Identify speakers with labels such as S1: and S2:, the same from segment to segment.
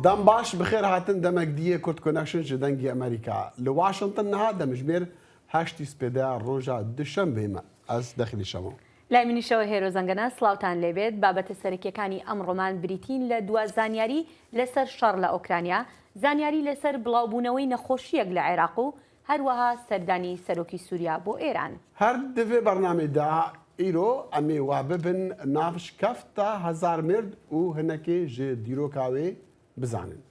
S1: دەم باش بخێر هاتن دەمەک دیە کورد کۆنەکشن ji dengê Amerîka. Li Washington niha demijmêr heştî spêdeya roja duşembê me. Ez dexilîşemo.
S2: لای منیشەوە هێرۆ زەنگەنە سلااوان لێبێت بابەتە سەرکیەکانی ئەم ڕۆمان بریتین لە دوا زانیاری لەسەر شەڕ لە ئۆکرانیا، زانیاری لەسەر بڵاوبوونەوەی نەخۆشیەک لە عێراق و هەروەها سەردانی سەرۆکی سووریا بۆ ئێران.
S1: هەر divê bernamêda îro em ê wa bibin nav şikefta hezar mird û hinekê ji dîroka wê bizanin.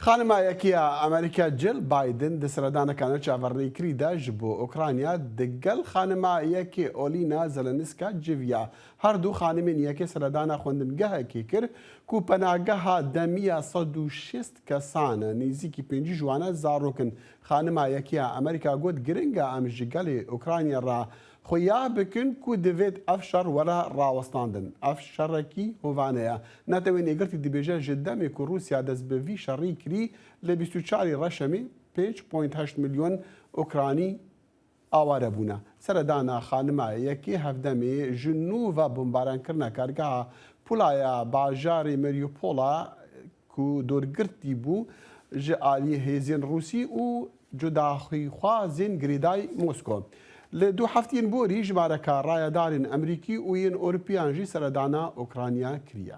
S1: خانمایەکیە ئەمریکا جل بایدن di seredanekane çaverîkirî de ji bo Ukrayna digel xanimeyekê Olîna Zelenska civiya. Her du xanimên yekê seredana xwendingehekê kir ku penageha demiya 160 kesan nêzîkî 5 jwana zarokin. Xanimayekiya Amerîka got giringa em ji gelê Ukrayna ra xuya bikin ku divêt ev şer were rawestandin. Ev şerekî hovaneya. Netewên êgirtî dibêje ji demê ku Rûsya dest bi vî şerî kirî li 24 Reşemê 5.8 milyon Ukranî aware bûne. Seredana xanimayekê hevdemê ji nû ve bombaranekirina kargeha pulaya bajarê Mariupola ku dorgirtî bû ji aliyê hêzên Rûsî û cudaxwîxwazên girêdayî Mosko. Li du heftiyên borî jimareka rayedarên Emerîkî û yên Ewropeyan jî seredana Ukrayna kiriye.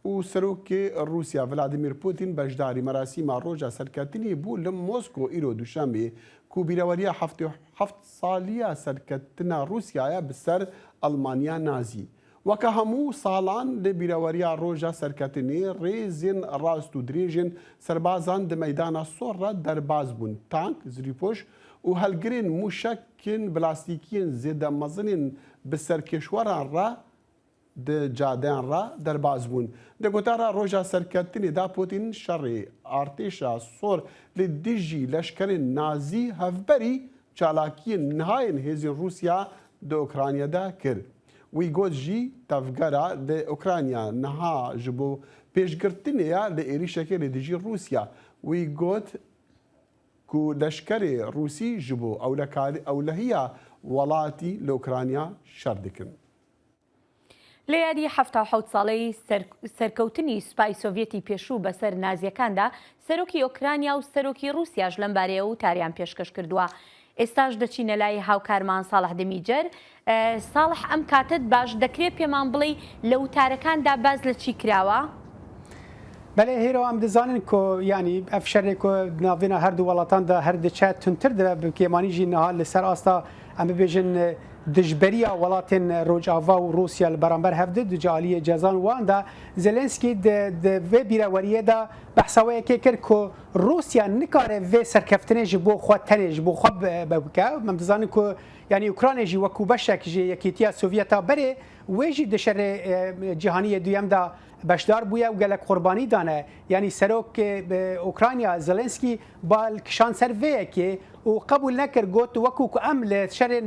S1: û Serokê Rûsya Vladimir Putin beşdarî merasîma roja serketinê bû li Mosko îro duşembê ku bîreweriya heft saliya serketina Rûsyaya bi ser Almanya nazî. Weke hemû salan li bîreweriya roja serketinê rêzên rast û dirêjên serbazan di meydana sor re derbas bûn. Tank, zirîpoş û helgirên mûşekên plastîkiyên zêdemezinên bi serkêşweran re di cadeyan re derbas bûn. Di gotara roja serketinê da Putin şerê artêşa sor li dijî leşkerên nazî hevberî çalakiyên nihayên hêzên Rûsya di Ukraynada kir. Wî got jî tevgera li Ukrayna niha ji bo pêşgirtinê ya li êrişekê li dijî Rûsya. Wî got ku leşkerê Rûsî ji bo ewlehiya welatî li Ukrayna şer dikin.
S2: لە یادی هەفتا حەوت ساڵەی سەرکەوتنی سوپای سۆڤێتی پێشوو بەسەر نازیەکاندا سەرۆکی ئۆکرانیا و سەرۆکی ڕووسیاش لەم بارەیە و تاریان پێشکەش کردووە. ئێستاش دەچینە لای هاوکارمان ساڵح دەمیجەر. ساڵح ئەم کاتت باش دەکرێت پێمان بڵێ لە وتارەکاندا باز لە چی کراوە؟
S3: بەڵێ هێرۆ ئەم دەزانن کۆ ینی ئەف شەرێک ناوێنە هەردوو وڵاتاندا هەر دەچێت تونتر دەبێت بکێمانیژی نەها لەسەر ئاستا ئەمە بێژن دژبەریە وڵاتên Rojava û Rûsya li beraber hevdê du aliyê cezan wan da Zelenskî di vê bîreweriyê de behsawayekê kir ku Rûsya nikare vê serkeftinê ji bo xwe tenê ji bo xwe bike. Em dizanin ku yanî Ukraynayê jî wekû beşek ji Yekîtiya Sovyeta berê wê jî di şerê cîhaniyê duyem da beşdar bûye û gelek qurbanî dane. Yanî serokê Ukrayna Zelenskî balkişan ser vêyekê û qebûl nekir got wekû ku em li şerê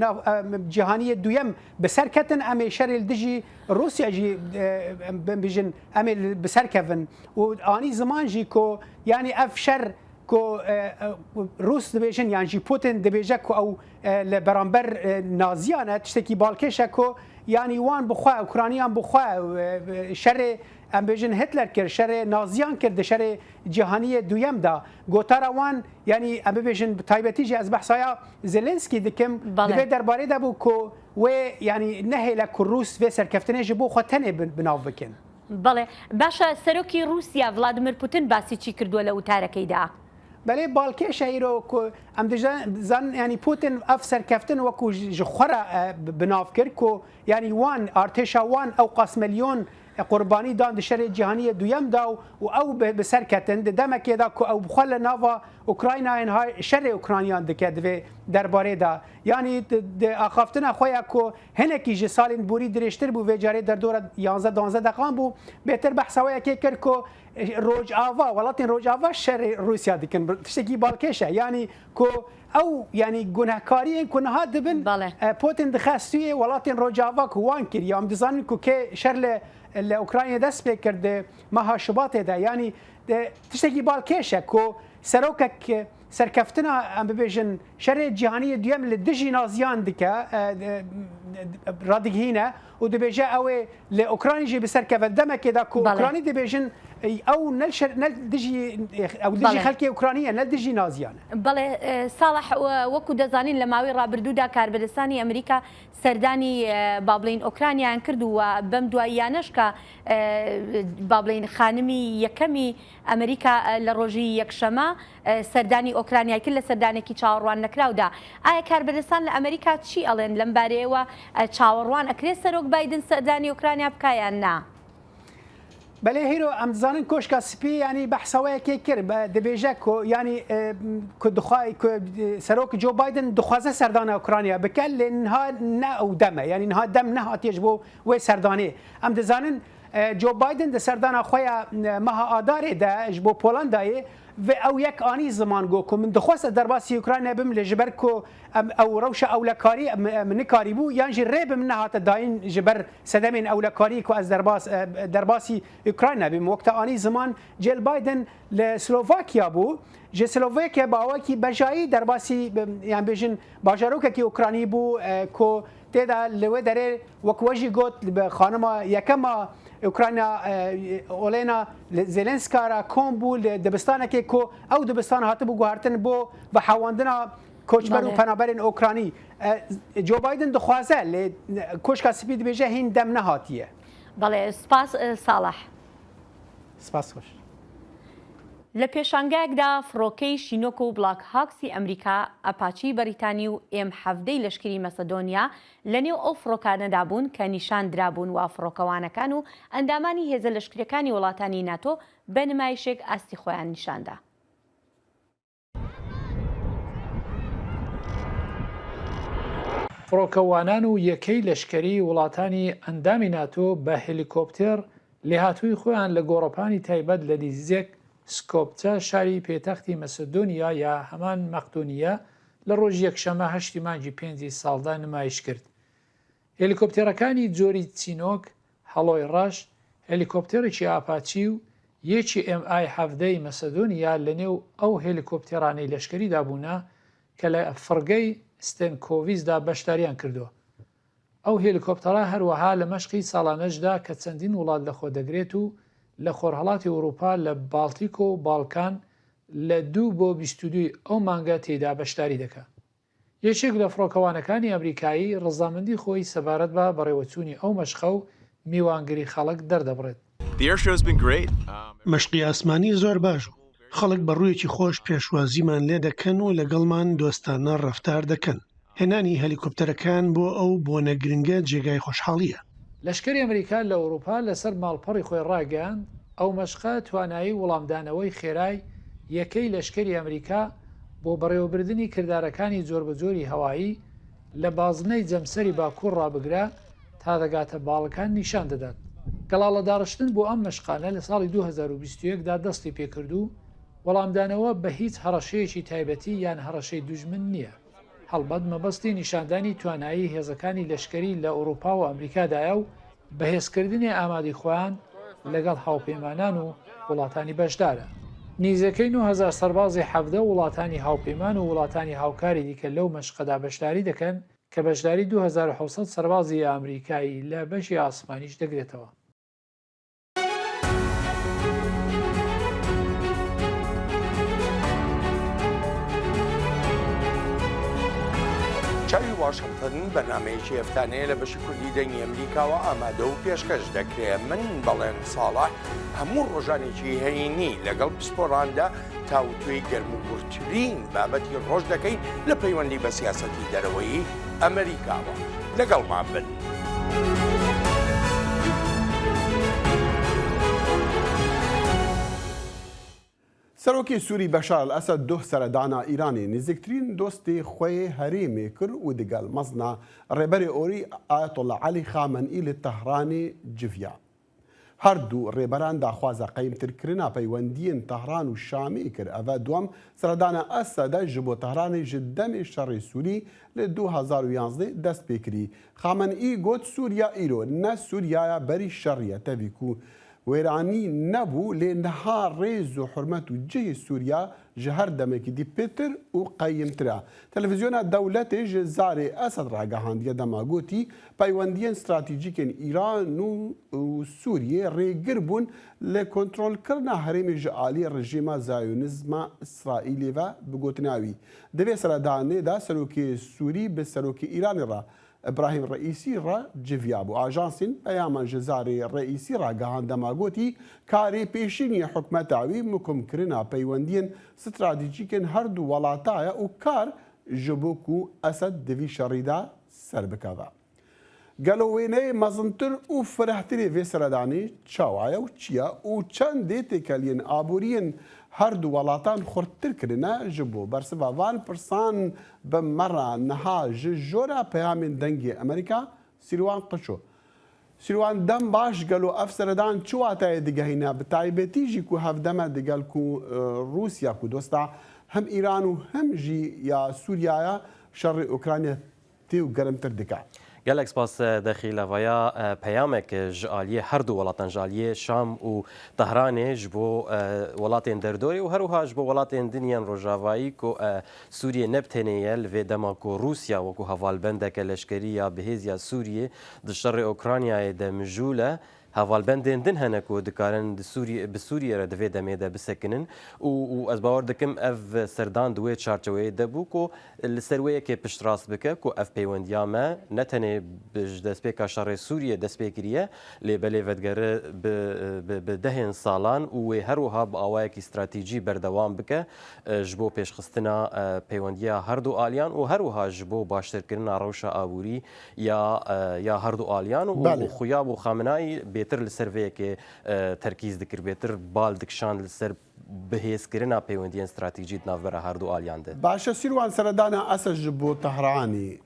S3: cîhaniyê duyem bi ser ketin em ê şerê dijî Rûsya jî bijin em ê bi ser kevin û anî ziman jî ku yanî ev şer ku Rûs dibêjin yan jî Putin dibêje ku ew li beraber naziyan e tiştekî balkêş e ku yanî wan bixwe Ukrayniyan bixwe şerê em bêjin Hitler kir şerê naziyan kir di şerê cîhaniyê duyem da gotara wan yanî em bibêjin taybetî jî ez behsaya Zelenskî dikim divê derbarê de bû ku wê yanî nehêle ku Rûs vê serkeftinê ji bo xwe tenê binav bikin.
S2: بەڵێ باشە سەرۆکی رووسیا ڤڵادیمیر پوتین باسی چی کردووە لە وتارەکەیدا؟
S3: بەڵێ باڵکێشە ئیرۆ ku em dizan yanî Putin ev serkeftin wekû ji xwe re binav kir ku yanî wan artêşa wan ew qas milyon قوربانی دان د شر جهانی دویم دا و او به سر کتن د دمکه دا کو او بخل ناوا اوکراینا ان شر اوکرانیان دکه د درباره دا یعنی د اخافتنا خویا کو هنکی ج سالین بوری درشتر بو وجاره در دور 11 12 دقیقه بو بهتر بحثویا کی کر کو روج آوا ولاتین روج آوا شر روسیا دکن تشکی بالکشه یعنی کو او یعنی گناهکاری کنها دبن پوتین دخستوی ولاتین روج آوا کو وان کر یا ام دزانین کو که شر لأوكرانيا دست بكرد مها شباطه ده يعني تشتكي بالكيشة كو سروكك سەرکەفتنا ئەم ببێژن شەرێ جیهانی دوێم لە دژی نازیان دکە ڕادگهینە و دەبێژە ئەوێ لە ئۆکرانیژی بەسەرکەوە دەمەکێدا ئۆکرانی دەبێژن ئەو دژی خەڵکی ئوکرانیە نە دژی نازیانە.
S2: بەڵێ ساڵح وەکو دەزانین لە ماوەی ڕابردوودا کاربەدەستانی ئەمریکا سەردانی بابلین ئۆکرانیان کرد و بەم دواییانەش کە بابلین خانمی یەکەمی ئەمریکا لە ڕۆژی یەکشەمە سەردانی ئۆکرانیا کرد لە سەردانێکی چاوەڕوان نەکراودا. ئایا کاربەدەستان لە ئەمریکا چی ئەڵێن لەم بارەیەوە چاوەڕوان ئەکرێت سەرۆک بایدن سەردانی ئۆکرانیا بکایان نا؟
S3: بەڵێ هیرۆ ئەم دەزانن کۆشکە سپی ینی بەحسەوەیەکێ کرد دەبێژە ینی سەرۆک جۆ بایدن دخوازە سەردانە ئۆکرانیا بکە لێ نها نە ئەو دەمە ینی نها دەم نەهاتێش بۆ وێ سەردانێ ئەم دەزانن جۆ بایدن دە سەردانە خۆیان مەها ئادارێدا ji بۆ پۆلەندایê ve ew yek anî ziman got ku min dixwast derbasî Ukrayna bim lê ji ber ku ew rewşa ewlekarî min nikarîbû yan jî rê bim nehate dayîn ji ber sedemên ewlekarî ku ez derbasî Ukrayna bim wekta anî ziman Jill Biden li Slovakya bû ji Slovakya bawekî bejayî derbasî yan bêjin bajarokekî Ukranî bû ku têda li wê derê wek we jî got bi xanima yekema Ukrayna Olena Zelenska ra kom bû li dibistanekê ku ew dibistan hatibû guhartin bo bi hewandina koçber û penaberên Okranî. Joe Biden dixwaze lê koşka spî dibêje hîn dem nehatiye.
S2: بەڵێ سپاس ساڵح.
S3: سپاس خۆش.
S2: لە پێشانگایەکدا فڕۆکەی شینۆک و بڵاک هاکسی ئەمریکا ئەپاچی بەریتانی و M17 لەشکری مەسەدۆنیا لە نێو ئەو فڕۆکانەدا بوون کە نیشان درابوون و فڕۆکەوانەکان و ئەندامانی هێزە لەشکریەکانی وڵاتانی ناتۆ بە نمایشێک ئاستی خۆیان نیشاندا.
S4: فڕۆکەوانان و یەکەی لەشکری وڵاتانی ئەندامی ناتۆ بە هێلیکۆپتێر لێهاتووی خۆیان لە گۆڕەپانی تایبەت لە دیزیەک سکۆپچە شاری پێتەختی مەسەدۆنیا یا هەمان مەقدۆنیە لە ڕۆژی یەکشەمە 8 مانگی 5 ساڵدا نمایش کرد. هێلیکۆپتێرەکانی جۆری چینۆک، هەڵۆی ڕەش، هێلیکۆپتێرێکی ئاپاچی و یەکی MI-17 مەسەدۆنیا لە نێو ئەو هێلیکۆپتێرانەی لەشکریدا بوونە کە لە فڕگەی ستێنکۆڤیزدا بەشداریان کردووە. ئەو هێلیکۆپتەرە هەروەها لە مەشقی ساڵانەشدا کە چەندین وڵات لەخۆ دەگرێت و لە خۆرهەڵاتی ئەوروپا لە بالتیک و باڵکان لە 2 بۆ 22 ئەو مانگە تێدا بەشداری دەکات. یەکێک لە فڕۆکەوانەکانی ئەمریکایی ڕەزامەندی خۆی سەبارەت بە بەڕێوەچوونی ئەو مەشقە و میوانگری خەڵک دەردەبڕێت.
S5: مەشقی ئاسمانی زۆر باش و خەڵک بە ڕوویەکی خۆش پێشوازیمان لێ دەکەن و لەگەڵمان دۆستانە ڕەفتار دەکەن. هێنانی هەلیکۆپتەرەکان بۆ ئەو بۆنە گرنگە جێگای خۆشحاڵیە.
S4: لەشکری ئەمریکا لە ئەوروپا لەسەر ماڵپەڕی خۆی ڕاگەیاند ئەو مەشقە توانایی وەڵامدانەوەی خێرای یەکەی لەشکری ئەمریکا بۆ بەڕێوەبردننی کردارەکانی جۆربەجۆری هەوایی لە بازنەی جەمسەری باکوور ڕابگرا تا دەگاتە باڵەکان نیشان دەدات. گەڵاڵە داڕشتن بۆ ئەم مەشقانە لە ساڵی 2021دا دەستی پێکرد و وەڵامدانەوە بە هیچ هەڕەشەیەکی تایبەتی یان هەڕەشەی دوژمن نییە. هەڵبەت مەبەستی نیشاندانی توانایی هێزەکانی لەشکری لە ئەوروپا و ئەمریکادایە و بەهێزکردنی ئامادەی خۆیان لەگەڵ هاوپەیمانان و وڵاتانی بەشدارە. نیزەکەی 9000 سەربازی 17 وڵاتانی هاوپەیمان و وڵاتانی هاوکاری دیکە لەو مەشقەدا بەشداری دەکەن کە بەشداری 2700 سەربازی ئەمریکایی لە بەشی ئاسمانیش دەگرێتەوە.
S6: چاوی واشنگتن بەرنامەیەکی هەفتانەیە لە بەشی کوردی دەنگی ئەمریکاوە ئامادە و پێشکەش دەکرێت. من بەڵێن ساڵح هەموو ڕۆژانێکی هەینی لەگەڵ پسپۆڕاندا تاوتوێی گەرموگورترین بابەتی ڕۆژ دەکەین لە پەیوەندی بە سیاسەتی دەرەوەی ئەمریکاوە. لەگەڵمان بن.
S1: سەرۆکی سووری بەشار ئەسەد دۆ سەردانا ئیرانی نزیکترین دۆستی خۆی هەرێمێ کرد و دەگەڵ مەزنا ڕێبەری ئۆری ئایەتۆڵە عەلی خامنئی لە تەهرانی جڤیا. هەردوو ڕێبەران داخوازە قەیمترکردنا پەیوەندیên تەهران و شامی کرد. ئەڤە دووەم سەردانە ئەسەدە ji بۆ تەهرانی ji demê şerê Sûrî li 2011 dest pê kirî. Xameneî got Sûriya îro ne Sûriyaya berî şerriye tevî ku وێرانی نەبوو لێ نەها ڕێز و حرمەت و جێی سووریا ji her demekî dî pêtir û qeyîmtir e. Televizyona dewletê ji zarê Esed ragihandiye dema gotî peywendiyên stratejîkên Îran û Sûriyê rêgir bûn lê kontrolkirina herêmê ji aliyê rejîma Zayonîzma İsraîlê ve bi gotina wî. Di vê seredanê de serokê Sûrî bi serokê Îranê re İbrahim Reîsî re civiya bû. Ajansên peyaman ji zarê Reîsî ragihan dema gotî karê pêşînî hikûmeta wî mikomkirina peywendiyên stratejîkên her du welata ye û kar ji bo ku Esed di vî şerî de ser bikeve. Gelo wêneyê mezintir û firehtirê vê seredanê çawa ye û çi ye û çendê têkeliyên aboriyên her du welatan xurttir kirine ji bo bersiva van pirsan bi mera niha ji jora peyamên dengê Amerîka Sîrwan Qişo. Sîrwan dem baş gelo ev seredan çi watayê digehîne bi taybetî jî ku hevdeme digel ku Rûsya ku dosta hem Îran û hem jî ya Sûriyaya şerê Ukrayna tê û germtir dike.
S7: gelek spas dexîlevaya peyamek ji aliyê her du welatan ji aliyê Şam û Tehranê ji bo welatên derdorê û her wiha ji bo welatên dinyên rojavayî ku Sûriye neb tenê ye li vê dema ku Rûsya wekû hevalbendeke leşkerî ya bihêziya Sûriyê di şerê Ukraynayê de mijûl e. Hevalbendên din hene ku dikarin bi Sûriye re di vê demê de bisekinin û ez bawer dikim ev serdan di wê çarçeweyê de bû ku li ser wê yekê piştrast bike ku ev peywendiya me ne tenê ji destpêka şerê Sûriye dest pê kiriye lê belê vedgere bi dehên salan û wê her wiha bi awayekî stratejî berdewam bike ji bo pêşxistina peywendiya her du aliyan û her wiha ji bo baştirkirina rewşa aborî ya her du aliyan û xuya û Xamenayî bêtir li ser vê yekê terkîz dikir bêtir bal dikşand li ser bihêzkirina peywendiyên stratejî di navbera her du aliyan de.
S1: Baş e Sîrwan seredana Esed ji bo Tehranê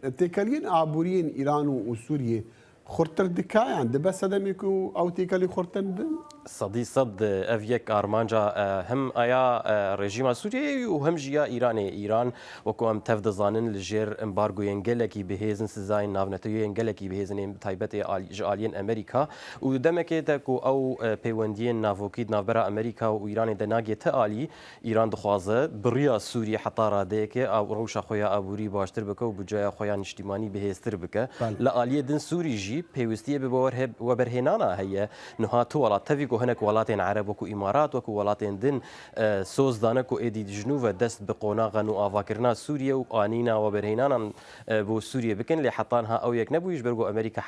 S1: têkeliyên aboriyên Îran û Sûriyê xurttir dike yan dibe sedemê ku ew têkelî xurtin bin?
S7: Sedî sed ev yek armanca hem aya rejîma Sûriyeyê û hem jî ya Îranê. Îran wekû em tev dizanin li jêr embargoyên gelekî bihêzin sizayên navnetewiyên gelekî bihêzin ên taybetê ji aliyên Amerîka û demekê de ku ew peywendiyên navokî di navbera Amerîka û Îranê de nagê te alî Îran dixwaze biriya Sûriye heta radeyekê rewşa xwe ya aborî baştir bike û bucaya xwe ya niştîmanî bihêztir bike. Li aliyê din Sûrî jî pêwîstiye bi weberhênana heye niha tu welat tevî ku hinek welatên Ereb wekû Îmarat wekû welatên din soz dane ku êdî dijnû ve dest bi qonaxan û avakirina Sûriye û anîna weberhênanan bo Sûriye bikin lê heta niha ew yek nebûyî ji ber ku Amerîka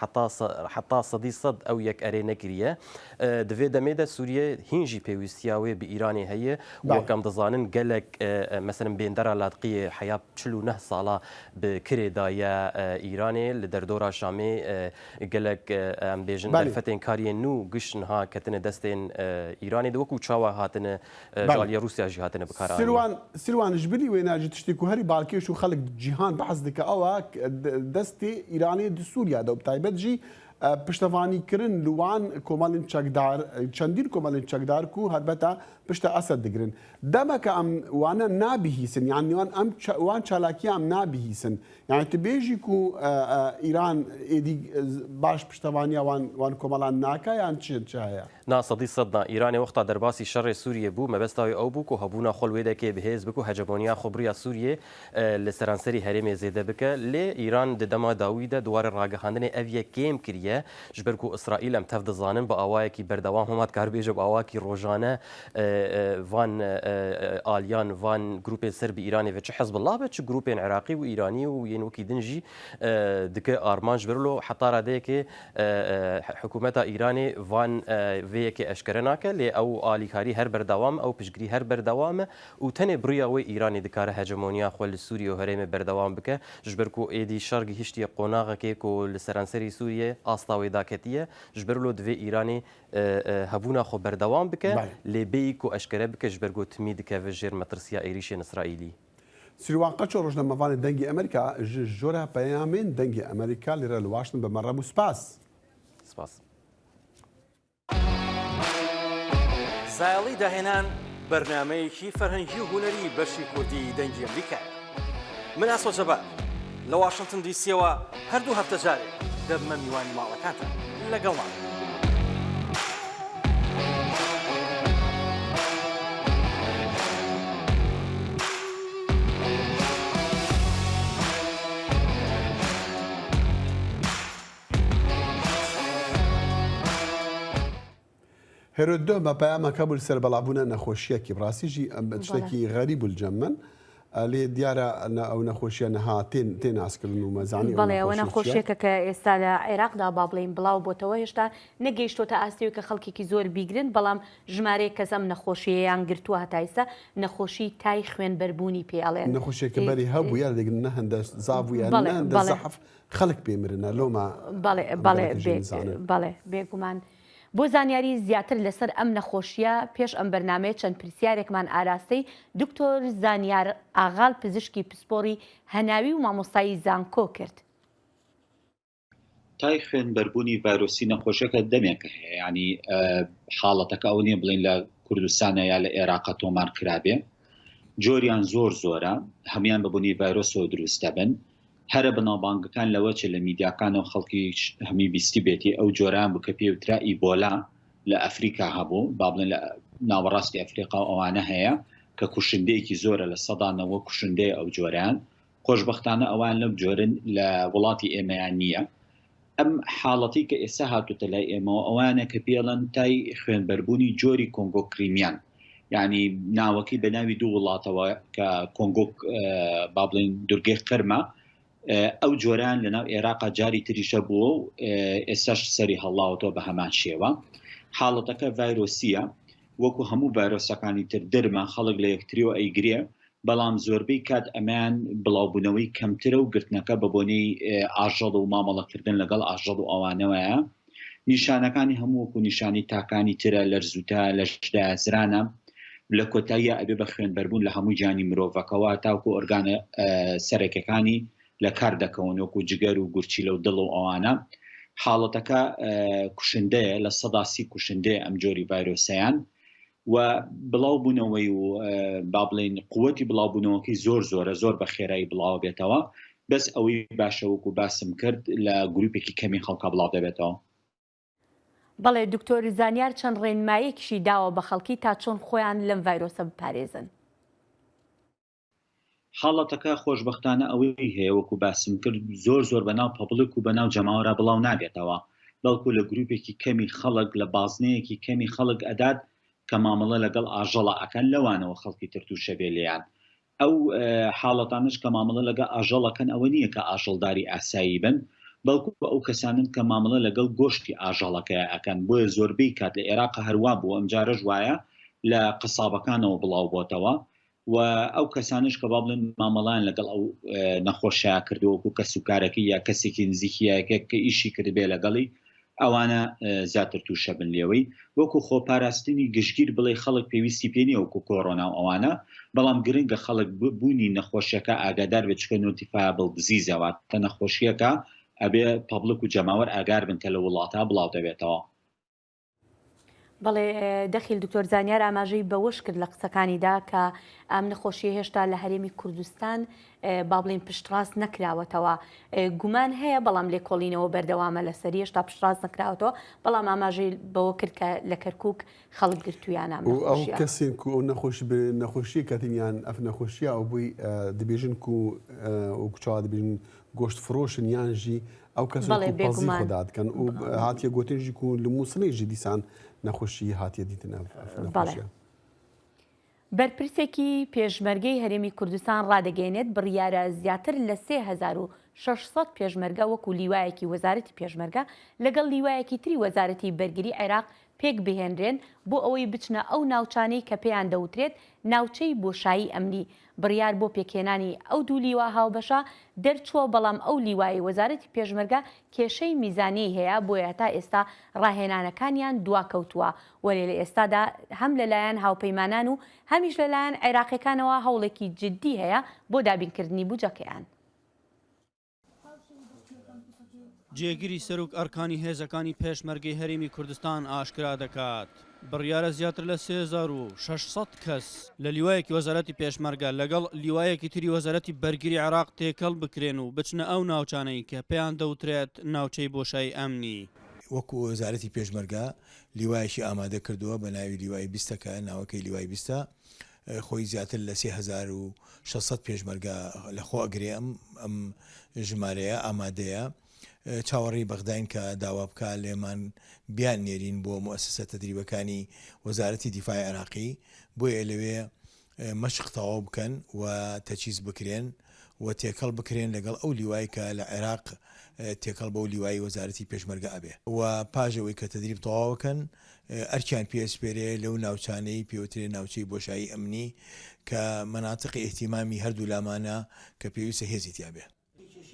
S7: heta sedî sed ew yek erê nekiriye. Di vê demê de Sûriye hîn jî pêwîstiya wê bi Îranê heye wek em dizanin gelek mesela bêndera latqiyê heya 49 sala bi kirê daye Îranê li derdora Şamê gelek em bêjin derfetên kariyên nû giş niha ketine destên Îranê de wekû çawa hatine aliya Rûsya jî hatine bikar
S1: anîn. Sîrwan ji birî wêne ji tiştê ku herî balkêş û xelek cîhan behs dike ew destê Îranê di Sûriya de û bi taybet jî piştevanîkirin li wan komalên çekdar çendîn komalên çekdar ku helbeta pişta Esed digirin. Demeke em wane nabihîsin yani wan çalakiya em nabihîsin. Yani tu bêjî ku Îran êdî baş piştevaniya wan komalan nake yan çi heye?
S7: Na sedî sed na Îranê wexta derbasî şerê Sûriye bû mebesta wê ew bû ku hebûna xwe wê dekê bihêz bike û hegemoniya xwebriya Sûriye li seranserî herêmê zêde bike lê Îran di dema dawî de duwarê ragihandinê ev yek kêm kiriye ji ber ku İsraîl em tev dizanin bi awayekî berdewam hema dikar bêje bi awakî rojane van aliyan van grupên ser bi Îranê ve çi Hezbollah be çi grupên Iraqî û Îranî û yên wekî din jî dike arman ji ber lo heta radeyekê hikûmeta Îranê van vê yekê eşkere nake lê ew alîkarî her berdewam ew piştgirî her berdewam e û tenê biriya wê Îranê dikare hegemoniya xwe li Sûriye û herêmê berdewam bike ji ber ku êdî şer gihîştiye qonaxekê ku li seranserî Sûriye asta wê daketiye ji ber lo divê Îranê hebûna xwe berdewam bike lê bêyî ku eşkere bike ji ber gotimî dikeve jêr metirsiya êrişên İsraîlî.
S1: Sîrwan Qeço rojnamevanê dengê Amerîka ji jora peyamên dengê Amerîka lêre li Washington bi me re bû spas.
S7: Spas.
S8: زایڵی داهێنان بەرنمەیەکی فەرهەنگی و هونەری بەشی کوردی دەنگی ئەمریکا. من ئاسۆ جەبار لە واشنگتن دیسیەوە هەردوو هەفتە جارێک دەبمە میوانی ماڵەکانتان لەگەڵمان.
S1: هێرۆدۆ بە پەیامەکە بوو سەر بەڵابوونە نەخۆشیەکی ڕاستیژی شتێکی غەریب الجەمەن لێ دیارە ئەو نەخۆشیە نەها تێناسکردن و مەزانی
S2: بەڵێ ئەوە نەخۆشیەکە کە ئێستا لە عێراقدا با بڵین بڵاو بۆتەوە هێشتا نەگەیشتۆتە ئاستەوە کە خەڵکێکی زۆر بیگرن بەڵام ژمارەیە کەس ئەم نەخۆشیەیان گرتووە هەتایسە نەخۆشی تای خوێنبەربوونی پێڵێن
S1: نەخۆشیەکە بەری هەبوو یا دەگرن نە هەندە زاابووە نە زەحف خەڵک پێمرنە لۆمە
S2: بەڵێ بێگومان. بۆ زانیاری زیاتر لەسەر ئەم نەخۆشیە پێش ئەم بەرنمەیە چەند پرسیارێکمان ئاراستەی دکتۆر زانیار ئاغال پزیشکی پسپۆری هەناوی و مامۆستایی زانکۆ کرد.
S9: تای خوێنبەربوونی ڤایرۆسی نەخۆشیەکە دەمێکە هەیە ینی حاڵەتەکە ئەو نییە بڵین لە کوردستانە یا لە عێراقە تۆمار کرابێ جۆریان زۆرە هەمان بەبوونی ڤایرۆسەوە دروستە بن هەرە بەناوبانگەکان لەوە چ لە میدیاکانەوە خەڵکی هەمی بیستی بێتی ئەو جۆران بکە پێوترا ئیبۆلا لە ئەفریقا هەبوو با بڵێن لە ناوەڕاستی ئەفریقا ئەوانە هەیە کە کوشندەیەکی زۆرە لە سەدانەوە کوشندەیە ئەو جۆران خۆشببختانە ئەوان لەم جۆرن لە وڵاتی ئێمەیان نییە ئەم حاڵەتی کە ئێستا هاتوتە لای ئێمەوە ئەوانە کە پێڵەن تای خوێنبەربوونی جۆری کۆنگۆ کریمیان یعنی ناوەکەی بە ناوی دوو وڵاتەوە کە کۆنگۆ با بڵێن دورگەی قەرمە ئەو جۆران لەناو عێراقا جاری تریشە بووە و ئێستاش سەری هەڵاوەتەوە بە هەمان شێوە حاڵەتەکە ڤایرۆسیە وەکو هەموو ڤایرۆسەکانی تر دەرمە خەڵک لە یەکتریەوە ئەیگرێ بەڵام زۆربەی کات ئەمان بڵاوبوونەوەی کەمترە و گرتنەکە بە بۆنەی ئاژەڵ و مامەڵەکردن لەگەڵ ئاژەڵ و ئەوانەوەیە نیشانەکانی هەموو وەکو نیشانی تاکانی ترە لەرزوتە لە شدازرانە لە کۆتاییە ئەبێ بە خوێنبەربوون لە هەموو جانی مرۆڤەکەەوە تاوکو ئۆرگانە سەرەکیەکانی لە کار دەکەون وەکو جگەر و گورچی لەو دڵ و ئەوانە حاڵەتەکە کوشندەیە لە سەداسی کوشندەیە ئەم جۆری ڤایرۆسەیان و بڵاوبوونەوەی و با بڵێن قووەتی بڵاوبوونەوەکی زۆر بە خێرایی بڵاو بێتەوە بەس ئەوەی باشەوەکو باسم کرد لە گروپێکی کەمی خەڵکە بڵاو دەبێتەوە.
S2: بەڵێ دکتۆری زانیار چەند ڕێنمایەکیشی داوە بە خەڵکی تا چۆن خۆیان لەم ڤایرۆسە بپارێزن.
S9: حاڵەتەکە خۆشببختانە ئەوەی هەیە وەکو باسم کرد زۆر بەناو پەبلک و بەناو جەماوەرە بڵاو نابێتەوە بەڵکو لە گروپێکی کەمی خەڵک لە بازنەیەکی کەمی خەڵک ئەدات کە مامەڵە لەگەڵ ئاژەڵە ئەکەن لەوانەوە خەڵکی ترتوشە بێ لێیان ئەو حاڵەتانش کە مامەڵە لەگەڵ ئاژەڵەکەن ئەوە نییە کە ئاژەڵداری ئاسایی بن بەڵکو ئەو کەسانن کە مامەڵە لەگەڵ گۆشتی ئاژەڵەکە ئەکەن بۆیە زۆربەی کات لە عێراقە هەروە بوو ئەم جارەش وایە لە قسابەکانەوە بڵاو بۆتەوە و ئەو کەسانش کە با بڵێن مامەڵان لەگەڵ ئەو نەخۆشیە کردووەکو کە سوکارەکەی یا کەسێکی نزیکیەکە کە ئیشی کردبێ لەگەڵی ئەوانە زیاتر تووشە بن لێوەی وەکو خۆپاراستنی گشتگیر بڵێ خەڵک پێویستی پێنی وەکو کۆڕۆنا ئەوانە بەڵام گرنگە خەڵک بوونی نەخۆشیەکە ئاگادار بێت چکە نۆتیفایبڵ دزیزەوە کە نەخۆشیەکە ئەبێ پەبلک و جەماوەر ئاگار بن کە لە وڵاتە بڵاو دەبێتەوە.
S2: بەڵێ دەخیل دکتۆر زانیار ئاماژەی بەوەش کرد لە قسەکانیدا کە ئەم نەخۆشیە هێشتا لە هەرێمی کوردستان با بڵین پشتڕاست نەکراوەتەوە گومان هەیە بەڵام لێکۆڵینەوە بەردەوامە لەسەری هێشتا پشتڕاست نەکراوەتەوە بەڵام ئاماژەی بەوە کرد کە لە کەرکووک خەڵک گرتویان
S1: ئەو کەسین و نەخۆشی کەتینیان ئەف نەخۆشیە ئەو بووی دەبێژن و کوچاوا دەبێژن گۆشت فرۆشن یانژی ئەو کەس پەزی خۆدادکەن و هاتیە گوتێژی و لە مووسڵێژی دیسان نەخۆشی هاتیە دیتن نەخۆشیە.
S2: بەرپرسێکی پێشمەرگەی هەرێمی کوردستان ڕادەگەێنێت بڕیارە زیاتر لە 3600 پێشمەرگە وەکو لیوایەکی وەزارەتی پێشمەرگە لەگەڵ لیوایەکی تری وەزارەتی بەرگری عێراق پێک بهێنرێن بۆ ئەوەی بچنە ئەو ناوچانەی کە پێیان دەوترێت ناوچەی بۆشایی ئەمنی بڕیار بۆ پێکێنانی ئەو دوو لیوا هاوبەشە دەرچووە بەڵام ئەو لیوای وەزارەتی پێشمەرگە کێشەی میزانی هەیە بۆیە تا ئێستا ڕاهێنانەکانیان دواکەوتووە وەرێ لە ئێستادا هەم لەلایەن هاوپەیمانان و هەمیش لەلایەن عێراقیەکانەوە هەوڵێکی جددی هەیە بۆ دابینکردنی بودجەکەیان.
S10: جێگیری سەرۆک ئەرکانی هێزەکانی پێشمەرگەی هەرێمی کوردستان ئاشکرا دەکات بڕیارە زیاتر لە 3600 کەس لە لیوایەکی وەزارەتی پێشمەرگە لەگەڵ لیوایەکی تری وەزارەتی بەرگری عێراق تێکەڵ بکرێن و بچنە ئەو ناوچانەی کە پێیان دەوترێت ناوچەی بۆشایی ئەمنی.
S11: وەکو وەزارەتی پێشمەرگە لیوایەکی ئامادە کردووە بە ناوی لیوای 20کە ناوەکەی لیوای 20 خۆی زیاتر لە 3600 پێشمەرگە لە خۆ ئەگرێ ئەم ژمارەیە ئامادەیە چاوەڕی بەغداین کە داوا بکە لێمان بیان نێرین بۆ مؤسسە تدریبەکانی وەزارەتی دیفاعی عێراقی بۆیە لەوێ مەشق تەواو بکەن و تەچیز بکرێن و تێکەڵ بکرێن لەگەڵ ئەو لیوای کە لە عێراق تێکەڵ بە لیوایی وەزارەتی پێشمەرگە ئەبێ و پاژەوەی کە تدریب تەواوەکەن ئەرکیان پێسپێرێ لەو ناوچانەی پێوترێن ناوچەی بۆشایی ئەمنی کە مەناتقی ئێحتیمامی هەردوو لامانە کە پێویستە هێزی تیابێ.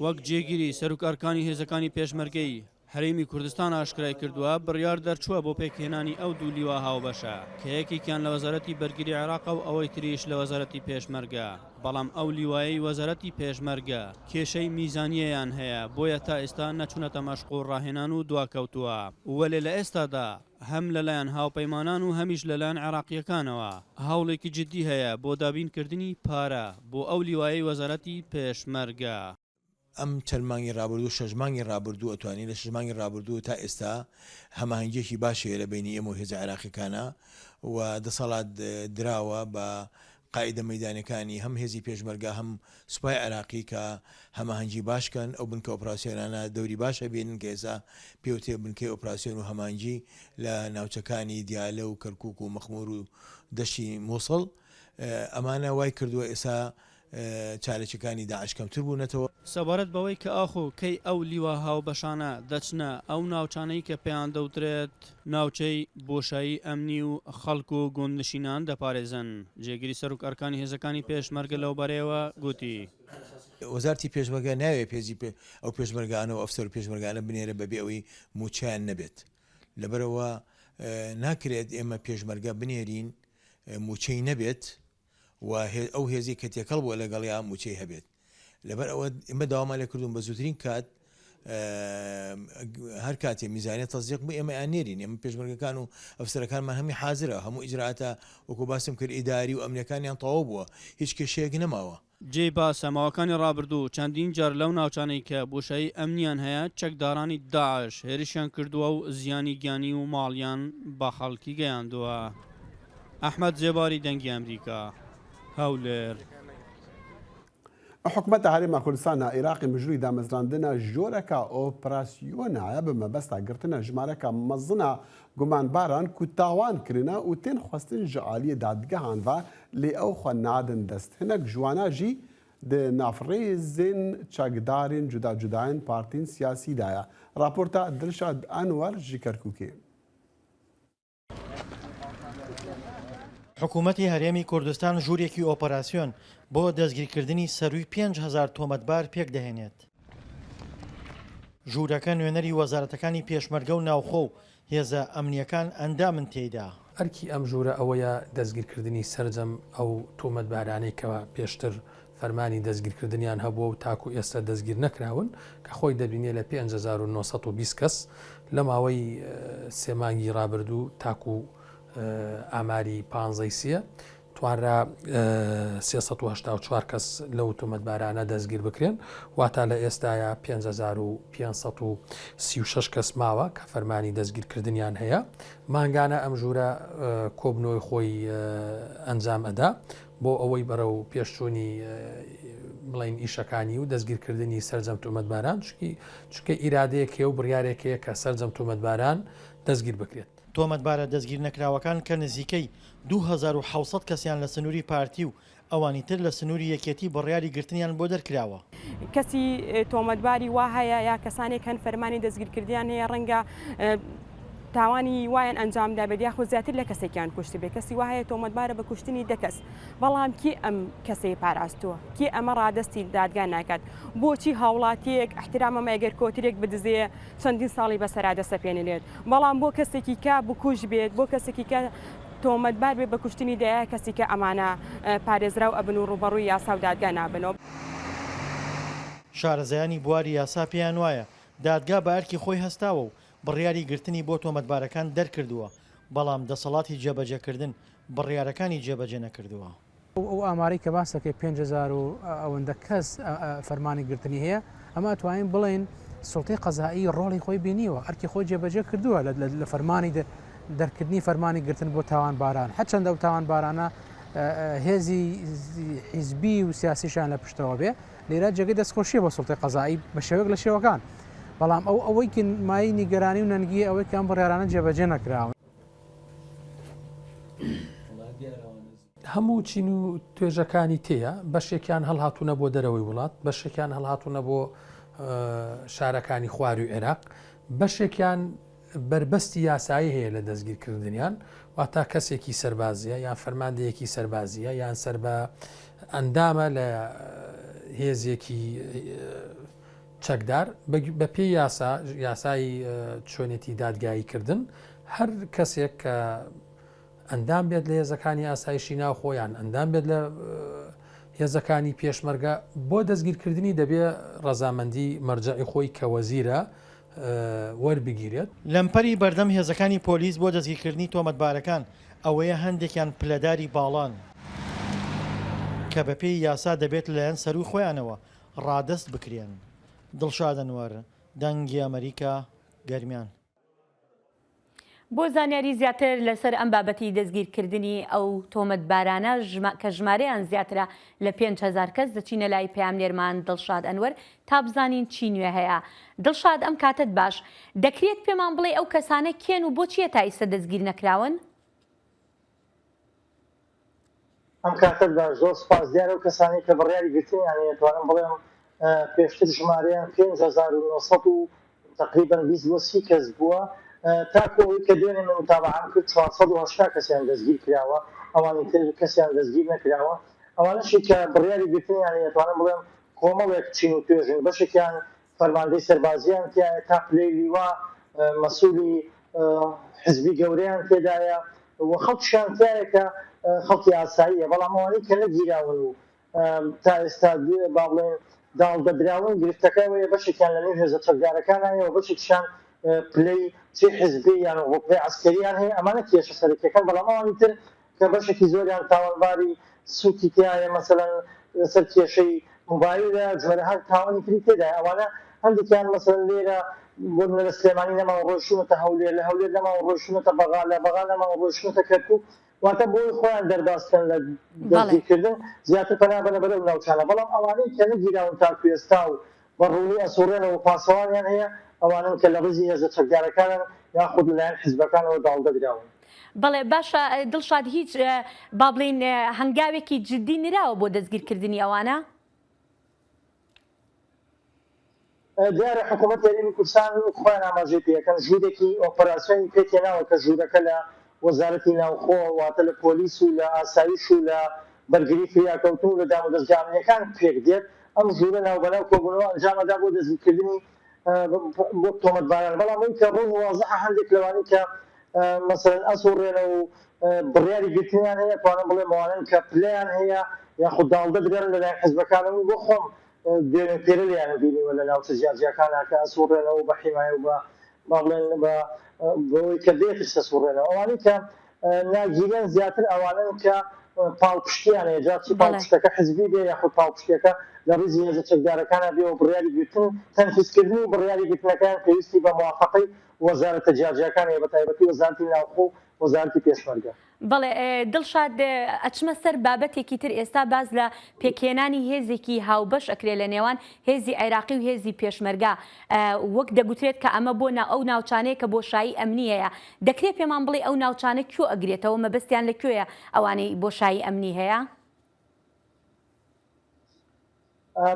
S10: وەک جێگیری سەرۆک ئەرکانی هێزەکانی پێشمەرگەی هەرێمی کوردستان ئاشکرای کردووە بڕیار دەرچووە بۆ پێکهێنانی ئەو دوو لیوە هاوبەشە کە یەکێکیان لە وەزارەتی بەرگری عێراق و ئەوەی تریش لە وەزارەتی پێشمەرگە بەڵام ئەو لیوایی وەزارەتی پێشمەرگە کێشەی میزانیەیان هەیە بۆیە تا ئێستا نەچونەتە مەشق و ڕاهێنان و دواکەوتووە وەلێ لە ئێستادا هەم لەلایەن هاوپەیمانان و هەمیش لەلایەن عێراقیەکانەوە هەوڵێکی جددی هەیە بۆ دابینکردنی پارە بۆ ئەو لیوایی وەزارەتی پێشمەرگە.
S11: ئەم چەلمانگی ڕابردوو شەژمانگی ڕابردوو ئەتوانین لە شەژمانگی ڕابردوو تا ئێستا هەماهنگێکی باشەیە لە بینی ئێمە و هێزە عێراقیەکانە و دەسەڵات دراوە بە قاعدە مەیدانەکانی هەم هێزی پێشمەرگە هەم سوپای عێراقی کە هەماهنگی باشکەن ئەو بنکە ئۆپراسیۆنانە دەوری باشە بێنن کە ئێستا پێوتێ بنکەی ئۆپراسیۆن و هەمانگی لە ناوچەکانی دیالە و کەرکووک و مەخمور و دەشتی مووسڵ ئەمانە وای کردووە ئێستا چالێکەکانی داعش کەمتر بوونەتەوە.
S10: سەبارەت بەوەی کە ئاخۆ کەی ئەو لیوە هاوبەشانە دەچنە ئەو ناوچانەی کە پێیان دەوترێت ناوچەی بۆشایی ئەمنی و خەڵک و گوندنشینان دەپارێزن. جێگیری سەرۆک ئەرکانی هێزەکانی پێشمەرگە لەو بەرەوە گوتی
S11: وەزارەتی پێشمەرگە ناوێت پێزی ئەو پێشمەرگانە و ئەفسەر و پێشمەرگانە بنێرە بەبێ ئەوەی موچیان نەبێت لەبەرەوە ناکرێت ئێمە پێشمەرگە بنێرین موچەی نەبێت و ئەو هێزی کە تێکەڵ بووە لەگەڵ یا موچەی هەبێت لەبەر ئەوە ئمە داوامان لێ کردوون بە زووترین کات هەر کاتێ میزانێت تەزیق بوو ئێمە ئانێرین ئێمە پێشمەرگەکان و ئەفسەرەکانمان هەمی حاضرە هەموو ئیجرعاتە وەکو باسم کرد ئیداری و ئەمنیەکانیان تەواو بووە هیچ کێشەیەک نەماوە.
S10: جێ باسە ماوەکانی ڕابردوو چەندین جار لەو ناوچانەی کە بۆشایی ئەمنیان هەیە چەکدارانی داعش هێرشیان کردووە و زیانی گیانی و ماڵیان بە خەڵکی گەیاندووە. ئەحمەد جێباری دەنگی ئەمریکا هەولێر.
S1: حکوومەتە هەرێما کوردستانە عێراقی مژرووی دامەزراندنە ژۆرەکە ئۆپراسیۆنایە بە مەبەستا گرتنە ژمارەکە مەزنە گومانباران کو تاوان کرنە و تێن خواستن ژە عالیە دادگەهانڤە لێ ئەو خۆ نادن دەست هەنێک جوانە ژی نافڕێزین چەکدارین جودا جودایان پارتین سیاسیدایە. راپۆرتە دڵشاد ئەنوەر ژی کەرکووکێ.
S12: حکوومەتی هەرێمی کوردستان ژوورێکی ئۆپەراسیۆن بۆ دەستگیرکردنی سەرووی 5,000 تۆمەتبار پێک دەهێنێت. ژوورەکە نوێنەری وەزارەتەکانی پێشمەرگە و ناوخۆ و هێزە ئەمنیەکان ئەندامن تێیدا.
S13: ئەرکی ئەم ژوورە ئەوەیە دەستگیرکردنی سەرجەم ئەو تۆمەتبارانەی کەەوە پێشتر فەرمانی دەستگیرکردنیان هەبووە و تاکو ئێستا دەستگیر نەکراون کە خۆی دەبینێ لە 5,920 کەس لە ماوەی سێمانگی ڕابردوو تاکو ئاماری 15 توانرا 384 کەس لەو تۆمەتبارانە دەستگیر بکرێن واتە لە ئێستاە 5,536 کەس ماوە کە فەرمانی دەستگیرکردنیان هەیە. مانگانە ئەم ژوورە کۆبنەوەی خۆی ئەنجام ئەدا بۆ ئەوەی بەرە و پێشچوونی بڵین ئیشەکانی و دەستگیرکردنی سەرجەم تۆمەتباران چکە ئیرادەیەکێ و بڕیارێکەیە کە سەرجەم تۆمەتباران دەستگیر بکرێت.
S12: تۆمەتبارە دەستگیر نەکراوەکان کە نزیکەی 2600 کەسیان لە سنووری پارتی و ئەوانی تر لە سنووری یەکێتی بڕیاری گرتنیان بۆ دەرکراوە.
S14: کەسی تۆمەتباری وا هەیە یا کەسانێک هەن فەرمانی دەستگیرکردیان هەیە ڕەنگە تاوانی وایان ئەنجامدا بێت یاخۆ زیاتر لە کەسێکیان کوشت بێت کەسی وایە تۆمەتبارە بە کوشتنی دەکەس بەڵام کی ئەم کەسەی پاراستووە کی ئەمە ڕادستی دادگا ناکات بۆچی هاوڵاتیەک احترامە ئەگەر کۆترێک بدزێ چەندین ساڵی بەسەرا دەسەپێنێت بەڵام بۆ کەسێکی کا بکوژ بێت بۆ کەسێکی کە تۆمەتبار بێت بە کوشتنی دەیە کەسی کە ئەمانە پارێزرا و ئەبن و ڕوبەڕووی یاسا و دادگا نابنەوە.
S12: شارەزایانی بواری یاسا پێیان وایە دادگا بە ئەرکی خۆی هەستاوە و بڕیاری گرتنی بۆ تۆمەتبارەکان دەرکردووە بەڵام دەسەڵاتی جێبەجێکردن بڕیارەکانی جێبەجێ نەکردووە.
S3: ئەو ئاماری کە باسەکەی 5,000 و ئەوەندە کەس فەرمانی گرتنی هەیە ئەمە توانین بڵێن سڵتەی قەزایی ڕۆڵی خۆی بینیوە ئەرکی خۆی جێبەجێ کردووە لە فەرمانی دەرکردنی فەرمانی گرتن بۆ تاوان باران هەرچەندە ئەو تاوان بارانە هێزی حیزبی و سیاسیشان لە پشتەوە بێ لێرە جێگەی دەستخۆشیە بۆ سڵتەی قەزایی بە شێوەیەک لە شێوەکان
S15: بەڵام ئەوەی مای نیگەرانی و نەنگی ئەوەی کەم بڕیارانە جێبەجێ نەکراون.
S13: هەموو چین و توێژەکانی تەیە بەشێکیان هەڵهاتوونە بۆ دەرەوەی وڵات، بەشێکیان هەڵهاتوونە بۆ شارەکانی خواری و عێراق، بەشێکیان بربەستی یاسایی هەیە لە دەستگیرکردنیان، واتە کەسێکی سەربازیە یان فەرماندەیەکی سەربازیە یان سەر بە ئەندامە لە هێزێکی چەکدار بە پێی یاسایی چۆنێتی دادگاییکردن هەر کەسێک کە ئەندام بێت لە هێزەکانی ئاسایشی ناوخۆیان ئەندام بێت لە هێزەکانی پێشمەرگە بۆ دەستگیرکردنی دەبێ ڕەزامەندی مەرجەعی خۆی کە وەزیرە وەربگیرێت.
S12: لەمپەری بەردەم هێزەکانی پۆلیس بۆ دەستگیرکردنی تۆمەتبارەکان ئەوەیە هەندێکیان پلەداری باڵان کە بەپێی یاسا دەبێت لەلایەن سەروی خۆیانەوە ڕادەست بکرێن. دڵشاد ئەنوەر، دەنگی ئەمریکا، گەرمیان.
S2: بۆ زانیاری زیاتر لەسەر ئەم بابەتی دەستگیرکردنی ئەو تۆمەتبارانە کە ژمارەیان زیاترە لە 5,000 کەس دەچینە لای پەیامنێرمان دڵشاد ئەنوەر تا بزانین چی نوێ هەیە. دڵشاد ئەم کاتت باش دەکرێت پێمان بڵێ ئەو کەسانە کێن و بۆچیە تا ئێستا دەستگیر نەکراون؟
S16: ئەم کاتت باش زۆر سپاس دیارە و کەسانی کە بڕیاری گرتنیان دەتوانم بڵێم پێشتر ژمارەیان 5,900 و تقریبا 20 کەس بووە تاکۆی کە دوێنێ من متابعام کرد 480 کەسیان دەستگیر کراوە ئەوانی تر کەسیان دەستگیر نەکراوە ئەوانەشی کە بڕیاری گرتنیان دەتوانم بڵێم کۆمەڵێک چین و توێژن بەشێکیان فەرماندەی سەربازیان تایە تا پلەی لیوا مەسئولی حزبی گەورەیان تێدایە و خەڵکیشیان تایە کە خەڵکی ئاساییە بەڵام ئەوانەی کە نەگیراون و تا ئێستا با بڵێن داڵدەدراون گرفتەکەوەیە بەشێکیان لە نێو هێزە چەکدارەکانایە و بەشێکیان پلەی چی حزبی یان وەقفی عسکەریان هەیە ئەمانە کێشە سەرەکیەکان بەڵام ئەوانی تر کە بەشێکی زۆریان تاوانباری سووکی تایە مەسەلەن لەسەر کێشەی موبایلە جۆرەها تاوانی تری تێدایە ئەوانە هەندێکیان مەسەلەن لێرە بۆ لە سلێمانی نەماوە ڕۆیشتونەتە هەولێر لە هەولێر نەماوە ڕۆیشتونەتە بەغا لە بەغا نەماوە ڕۆیشتونەتە کەرکووک واتە بۆی خۆیان دەرباسکەن لە دەستگیرکردن زیاتر پەنابەنە بەرەو ناوچانە بەڵام ئەوانەی کە نەگیراون تاکو ئێستا و بەڕوونی ئەسوڕێنەوە پاسەوانیان هەیە ئەوانن کە لە ڕزی هێزە چەکدارەکانن یاخود لەلایەن حیزبەکانەوە داڵدەدراون.
S2: بەڵێ باشە دڵشاد هیچ با بڵێن هەنگاوێکی جددی نراوە بۆ دەستگیرکردنی ئەوانە؟
S16: دیارە حکوومەت یاریمی کوردستان خۆیان ئاماژەی پێەکەن ژوورێکی ئۆپەراسیۆنی پێکێناوە کە ژوورەکە لە وەزارەتی ناوخۆ واتە لە پۆلیس و لە ئاسایش و لە بەرگری فریاکەوتن و لە دام و دەستگامنیەکان پێک دێت ئەم ژوورە ناوبەناو کۆبوونەوە ئەنجامەدا بۆ دەستگیرکردنی بۆ تۆمەتباران بەڵام ئەوەی کە ڕوون واضحە هەندێک لەوانەی کە مەسەلەن ئەسوڕێنە و بڕیاری گرتنیان هەیە توانم بڵێم ئەوانن کە پلەیان هەیە یاخود داڵدەدرێن لەلایەن حیزبەکانەوە بۆ خۆم دوێنێ پێرە لیانە بینیوە لە ناوچە جیاجیەکانە کە ئەسوڕێنەوە بە حیمایە و بە بڵێن بەوەی کە دێتش ئەسوڕێنەوە ئەوانەی کە ناگیرێن زیاتر ئەوانن کە پاڵپشتیان هەیە جاچی پاڵپشتەکە حزبی بێ یاخود پاڵپشتەکە لە ڕیزی هێزە چەکدارەکانە بێ و بڕیاری گرتن تەنفیزکردنی و بڕیاری گرتنەکان پێویستی بە موافقەی وەزارەتە جیاجیەکان هەیە بەتایبەتی وەزارەتی ناوخۆ وەزارەتی پێشمەرگە.
S2: بەڵێ دڵشاد ئەچمە سەر بابەتێکی تر ئێستا باز لە پێکێنانی هێزێکی هاوبەش ئەکرێ لە نێوان هێزی عێراقی و هێزی پێشمەرگا وەک دەگوترێت کە ئەمە بۆ ئەو ناوچانەیە کە بۆشایی ئەمنی هەیە دەکرێت پێمان بڵێ ئەو ناوچانە کوێ ئەگرێتەوە مەبەستیان لەکوێیە ئەوانەی بۆشایی ئەمنی هەیە؟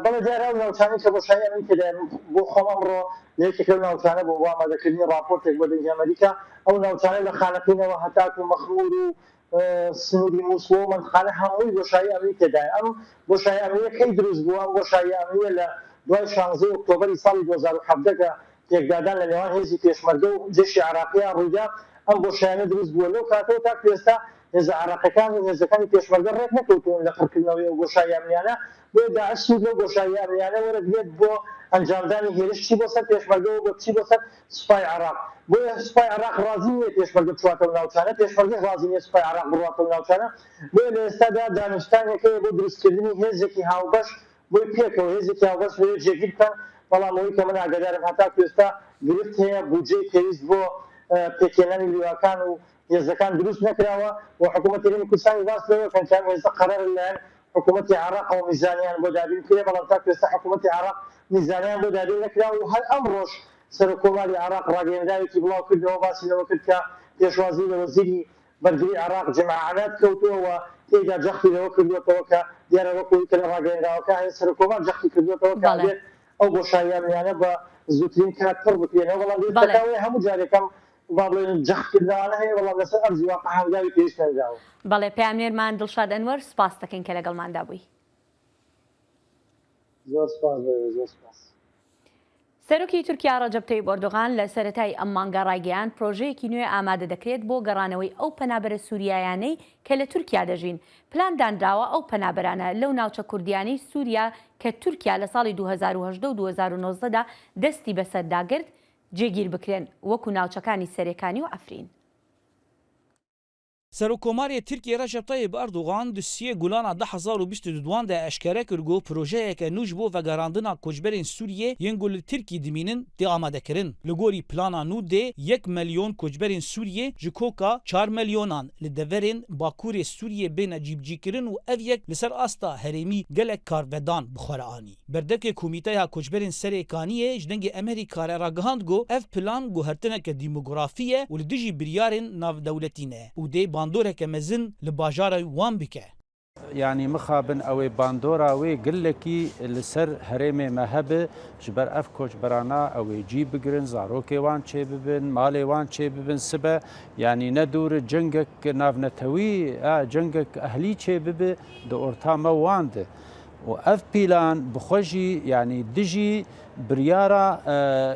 S16: بەڵێ دیارە ئەو ناوچانەی کە بۆشایی ئەمنی تێدا بۆ خۆم ئەمڕۆ لەیەکێک لەو ناوچانە بۆ ئامادەکردنی راپۆرتێک بۆ دەنگی ئەمریکا ئەو ناوچانە لە خانەقینەوە هەتاکو و مەخمور و سنووری مووسڵ و منخانە هەمووی بۆشایی ئەمنی تێدایە ئەم بۆشایی ئەمنیە کەی دروست بووە ئەم بۆشایی ئەمنیە لە دوای 16 ئۆکتۆبەری ساڵی 2017 کە تێکدادان لە نێوان هێزی پێشمەرگە و جێشی عێراقییان ڕوویدا ئەم بۆشایانە دروست بووە لەو کاتەوە تا ئێستا هێزە عێراقیەکان و هێزەکانی پێشمەرگە ڕێک نەکەوتون لە قڕکردنەوەی ئەو بۆشایی ئەمنیانە بۆ داعش سوود لەو بۆشایی ئەمنیانە وەرەگرێت بۆ ئەنجامدانی هێرش چی بۆ سەر پێشمەرگە و بۆ چی بۆ سەر سوپای عێراق بۆیە سوپای عێراق ڕازی نییە پێشمەرگە بچواتەوە ناوچانە پێشمەرگە ڕازی نییە سوپای عێراق بڕواتەوە ناوچانە بۆیە لە ئێستادا دانوستانێکەیە بۆ دروستکردنی هێزێکی هاوبەش بۆی پێکەوە هێزێکی هاوبەش لەوێ جێگیر بکەن بەڵام ئەوەی کە من ئاگادارم هەتاکو ئێستا گرفت هەیە بودجەی پێویست بۆ پێکێنانی لیواکان و هێزەکان دروست نەکراوە و حکوومەت یاریمی کوردستانی باس لەوە کەن هێزە قەرار لەلایەن حکوومەتی عراق و میزانیان بۆ دابین کرێ بەڵام تا ئێستا حکوومەتی عراق میزانیان بۆ دابین نەکرا و هەر ئەم ڕۆژ سەرۆکۆماری عراق ڕاگەیەنداوێتی بڵاو کردەوە باسی لەوە کرد کە پێشوازی لە وەزیری بەرگری عراق جەماعەت کەوتووە تێدا جەختی لەوە کردوێتەوە کە دیارە وەکوی کە لە ڕاگەیەنداوەکە هەیە سەرۆکۆمار جەختی کردوێتەوە کە بێت ئەو بۆشاییانیانە بە زووترین کات پڕ بکرێنەوە بەڵام دەکاوێ هەموو جارێکم با بڵێن جەختکردانە هەیە بەڵام لەسەر ئەرزی واقع هەنگاوی پێویست نەداوە.
S2: بەڵێ پامێرمان دڵشاد ئەنوەر سپاس دەکەین کە لەگەڵماندا بووی.
S16: زۆر سپاس زۆر سپاس.
S2: سەرۆکی تورکیا ڕەجەب تەیب ئەردۆغان لە سەرەتای ئەم مانگە ڕایگەیاند پرۆژەیەکی نوێ ئامادە دەکرێت بۆ گەڕانەوەی ئەو پەنابەرە سووریایانەی کە لە تورکیا دەژین. پلان دانراوە ئەو پەنابەرانە لەو ناوچە کوردیانەی سووریا کە تورکیا لە ساڵی 2010 و 2019دا دەستی بەسەرداگرت جێگیر بکرێن وەکو ناوچەکانی سەرەکانی و ئەفرین.
S17: سەرۆکۆماری تورکیا ڕەجەب تەیب ئەردۆغان دوسیە گولانە 2022 دا ئەشکارە کردگۆ پرۆژەیەکە نوش بۆ ڤەگەڕاندنا کۆچبەرên سووریێ یەنگۆ لە تورکی دمینن دێ ئامادەکردن لە گۆری پلانا نو دێ 1 ملیۆن کۆچبەرên سووریێ ji کۆکا 4 ملیۆنان li deverên Bakurê Sûriyê bêne cîbcîkirin û ev yek li ser asta herêmî gelek karvedan bixwara anî. Berdevkê Komîteya Koçberên Serêkaniyê ji dengê Amerîka re ragihand got ev plan guhertineke dîmografî ye û li dijî biryarên navdewletî ne û dê bandoreke mezin li bajara wan bike.
S18: Yani mixabin ew ê bandora wê gilekî li ser herêmê me hebe ji ber ev koçberana ew ê cî bigirin, zarokê wan çê bibin, malê wan çê bibin sibe yanî nedûr cengek navnetewî cengek ehlî çê bibe di orta me wan de. û ev pîlan bixwe jî yanî dijî biryara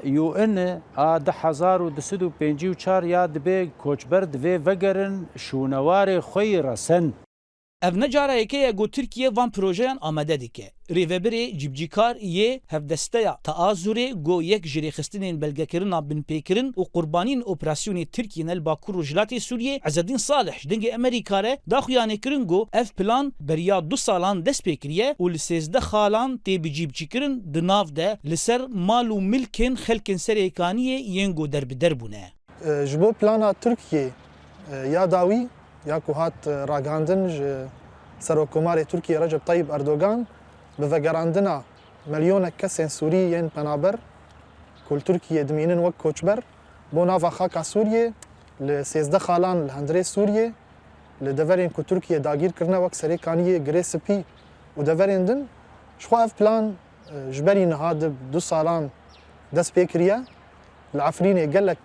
S18: UN a 2024 ya dibe koçber divê vegerin şûnewarê xwe yê resen.
S17: Ev necarayekeye got Tirkiye van projeyan amade dike. Rêveberê cîbcîkar yê hevdesteya Taazurê got yek ji rêxistinên belgekirina binpêkirin û qurbanîn operasyonê Tirkiyê nel Bakur û Jilatê Sûriyê Ezzedîn Salih ji dengê Amerîka re daxuyanêkirin got ev plan beriya 2 salan dest pê kiriye û li 13 xalan tê bi cîbcîkirin di nav de li ser mal û milkên xelkên serêkaniyê yên got derbider bûne.
S19: Ji bo plana Tirkiyê ya dawî ya ku hat ragandin ji Serokkomarê Tirkiye Recep Tayyip Erdogan bi vegerandina milyonek kesên Sûrî yên penaber ku li Tirkiye dimînin wek koçber bo nava xaka Sûriyê li 13 xalan li hundirê Sûriyê li deverên ku Tirkiye dagîr kirine wek serêkaniyê girê spî û deverên din ji xwe ev plan ji berî niha di 2 salan dest pê kiriye li Efrînê gelek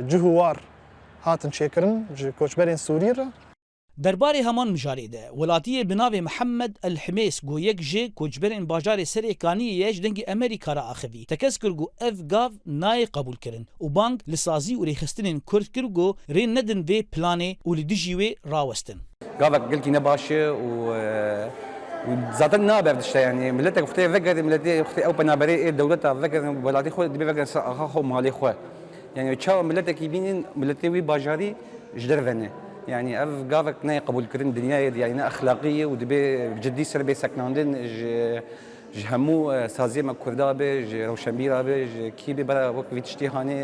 S19: cih û war hatin çêkirin ji koçberên Sûrî re.
S17: Derbarê heman mijarê de welatiyê bi navê Mihemed El Himês got yek ji koçberên bajarê Serêkaniyê ye ji dengê Amerîka re axivî. Tekez kir got ev gav nayê qebûl kirin û bang li sazî û rêxistinên Kurd kir got rê nedin vê planê û li dijî wê rawestin.
S20: Gavek gelkî ne baş e û zaten naber tişte yani milletek xwe vegerin milletê xwe ew penaberê ê dewleta vegerin welatî xwe dibe vegerin ser axa xwe malê xwe. Yani çawa milletekî bînin milletê wî bajarî ji derve ne. Yani ev gavek nayê qebûl kirin dinyayê yani ne exlaqî û dibe ciddî ser bê seknandin ji hemû saziyê me Kurda be ji rewşenbîra be ji kî be bera wek vî tiştî hanê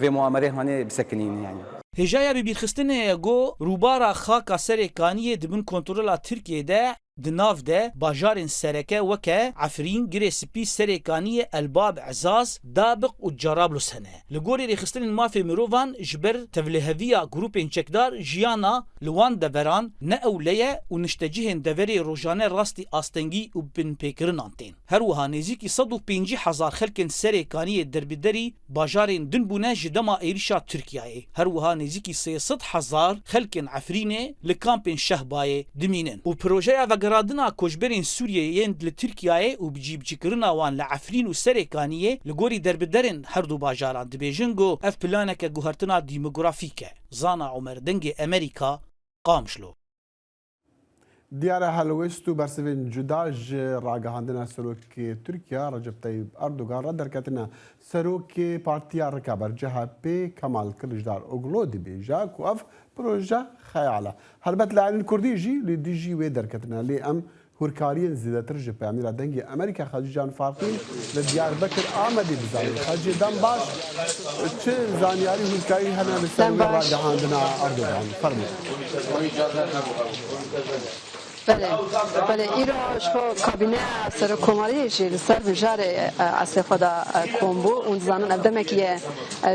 S20: vê muamerê hanê bisekinîn yani.
S17: Hêjaya bibîrxistinê got rûbara xaka Serêkaniyê dibin kontrola Tirkiyeyê di nav de bajarên sereke weke Efrîn, Girê Spî, Serêkaniyê, Elbab, Ezaz, Dabiq û Carablus hene. Li gorî rêxistinên mafê mirovan ji ber tevlîheviya grûpên çekdar jiyana li wan deveran ne ewle ye û niştecihên deverê rojane rastî astengî û binpêkirinan tên. Her wiha nêzîkî 150,000 xelkên Serêkaniyê derbiderî bajarên din bûne ji dema êrişa Tirkiyeyê. Her wiha nêzîkî 300,000 xelkên Efrînê li kampên Şehbayê dimînin. û projeya vegeradina koçberên Sûriyê yên li Tirkiyeyê û bi cîbcîkirina wan li Efrîn û Serêkaniyê li gorî derbiderên her du bajaran dibêjin got ev planeke guhertina dîmografîk e. Zana Umer dengê Amerîka qamişlo.
S1: Diyara helwest û bersivên cuda ji ragihandina serokê Tirkiya Recep Tayyip Erdogan re derketina serokê Partiya Rikaber CHP Kemal Kılıçdaroğlu dibêje ku ev proje xeyal e. Helbet li elîn Kurdî jî li dijî wê derketina lê em hûrkariyên zêdetir ji peyamîra dengê Amerîka Xelî Can Farqîn li Diyarbekir Amedê bizanin. Xelî dem baş çi zanyarî hûrkarî hene li ser ragihandina Erdogan? Fermû.
S21: بله ایران شو کابینه سرکوماری جیل سر بجار اصل خدا کومبو اون زنان ابدمه که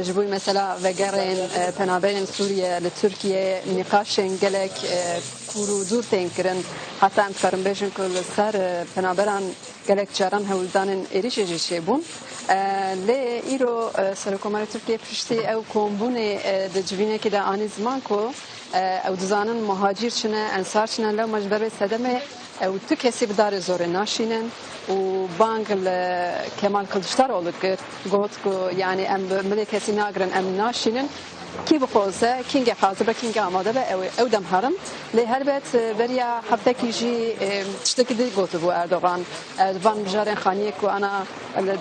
S21: جبوی مثلا وگرین پنابرین سوریه لترکیه نقاشن گلک کورو دور تنکرن حتی ام کارم بیشن کل سر پنابران گلک جاران هولدانن ایریش جیشه بون لی ایرو سرکوماری ترکیه پشتی او کومبونه دجوینه که دا آنی زمان کو او دزانن مهاجر چنه انصار چنه لو مجبر صدمه او تو کسی بدار زور ناشینن و بانک کمال کلشتاروğlu گفت که یعنی ام ملی کسی ناگرن ام ناشینن کی بخوزه کینگ حاضر به کینگ آماده به او دم هرم لی هر بیت بریا هفته کیجی تشتکی دی گفت بو اردوغان وان بجارن خانیه که انا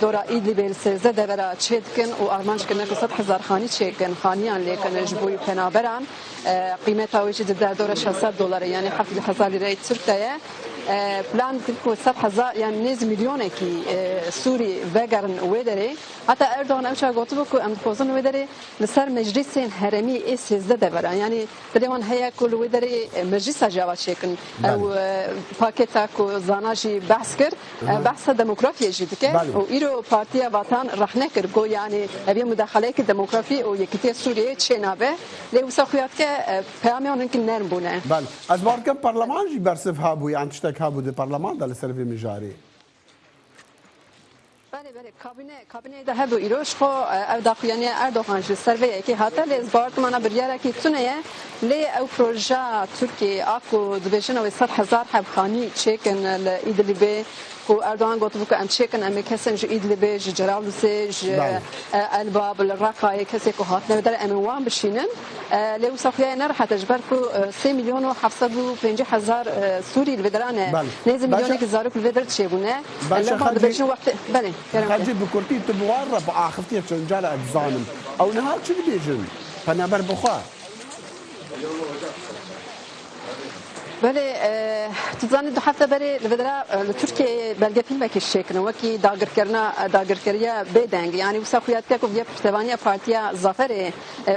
S21: دورا ایدلی بیل سیزده دورا چید کن و آرمانش کنه که 100,000 خانی چید کن خانیان لیکن جبوی پنابران قیمت هاویجی در دورا 600 دلار یعنی 7,000 لیره ترکیه پلان کو 100,000 یعنی نیز میلیونه کی سوری وگرن ودره حتی اردوغان امشا گفت بو که ام پوزن ودره لسر مجلس هرمی ای 13 دورا یعنی دلیوان هیا کل ودره مجلس جواب شکن او پاکتا کو زاناجی بحث کرد بحث دموکرافی جدی که و ایرو پارتیا وطن رحنه کرد گو یعنی ابی مداخله کی دموکرافی او یکیتی سوریه چه نابه لی وسخیات که پیامیون که نرم بونه
S1: بله از بارکم پارلمان جی برسف هابو یعنی تشتک هابو ده پارلمان دل سروی مجاری
S21: بله کابینه ده هبو ایروش خو او داخلیانی اردوغان جی سروی که حتی لیز بارتمانا بریاره که تونه لی او پروژه ترکی آکو دبیشن او 100,000 حبخانی چیکن لایدلیبی کو اردوغان گفت بو که ام چیکن ام کسن جو ایدلیبی جو جرالوسی جو الباب الرقای کسی که هات نودر ام وان بشینن لی وسخیای نرحه تجبر کو 3,750,000 سوری الفدرانه نیز میلیونی که زاروک الفدر چیبونه لما دبیشن وقت بله
S1: خرجي بكورتي تبوار بعاختي تشنجال اجزانم او نهار شو بيجن فنابر بخار
S21: بله تزانید دو هفته بری لودرا ترکیه بلگه فیلم کشی کنه وکی داگرکریا بدنگ یعنی وسخیات که کوی پشتوانی پارتیا ظفر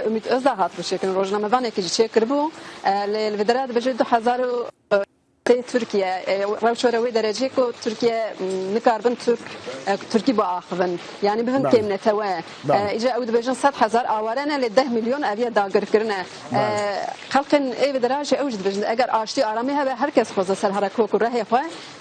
S21: امید ازدهات بشه کنه روزنامه وانه که چه کربو لودرا بجد 2000 ترکیه روشوروی درجه کو ترکیه نکاربن ترکی با آخون یعنی بهم کم نتوه اجا اود بجن 100,000 آوارانه ل 10 میلیون اویا داگر کرنه خلق ای درجه اوجد بجن اگر آشتی آرامی ها هر کس خوزه سر حرکو کو راه خو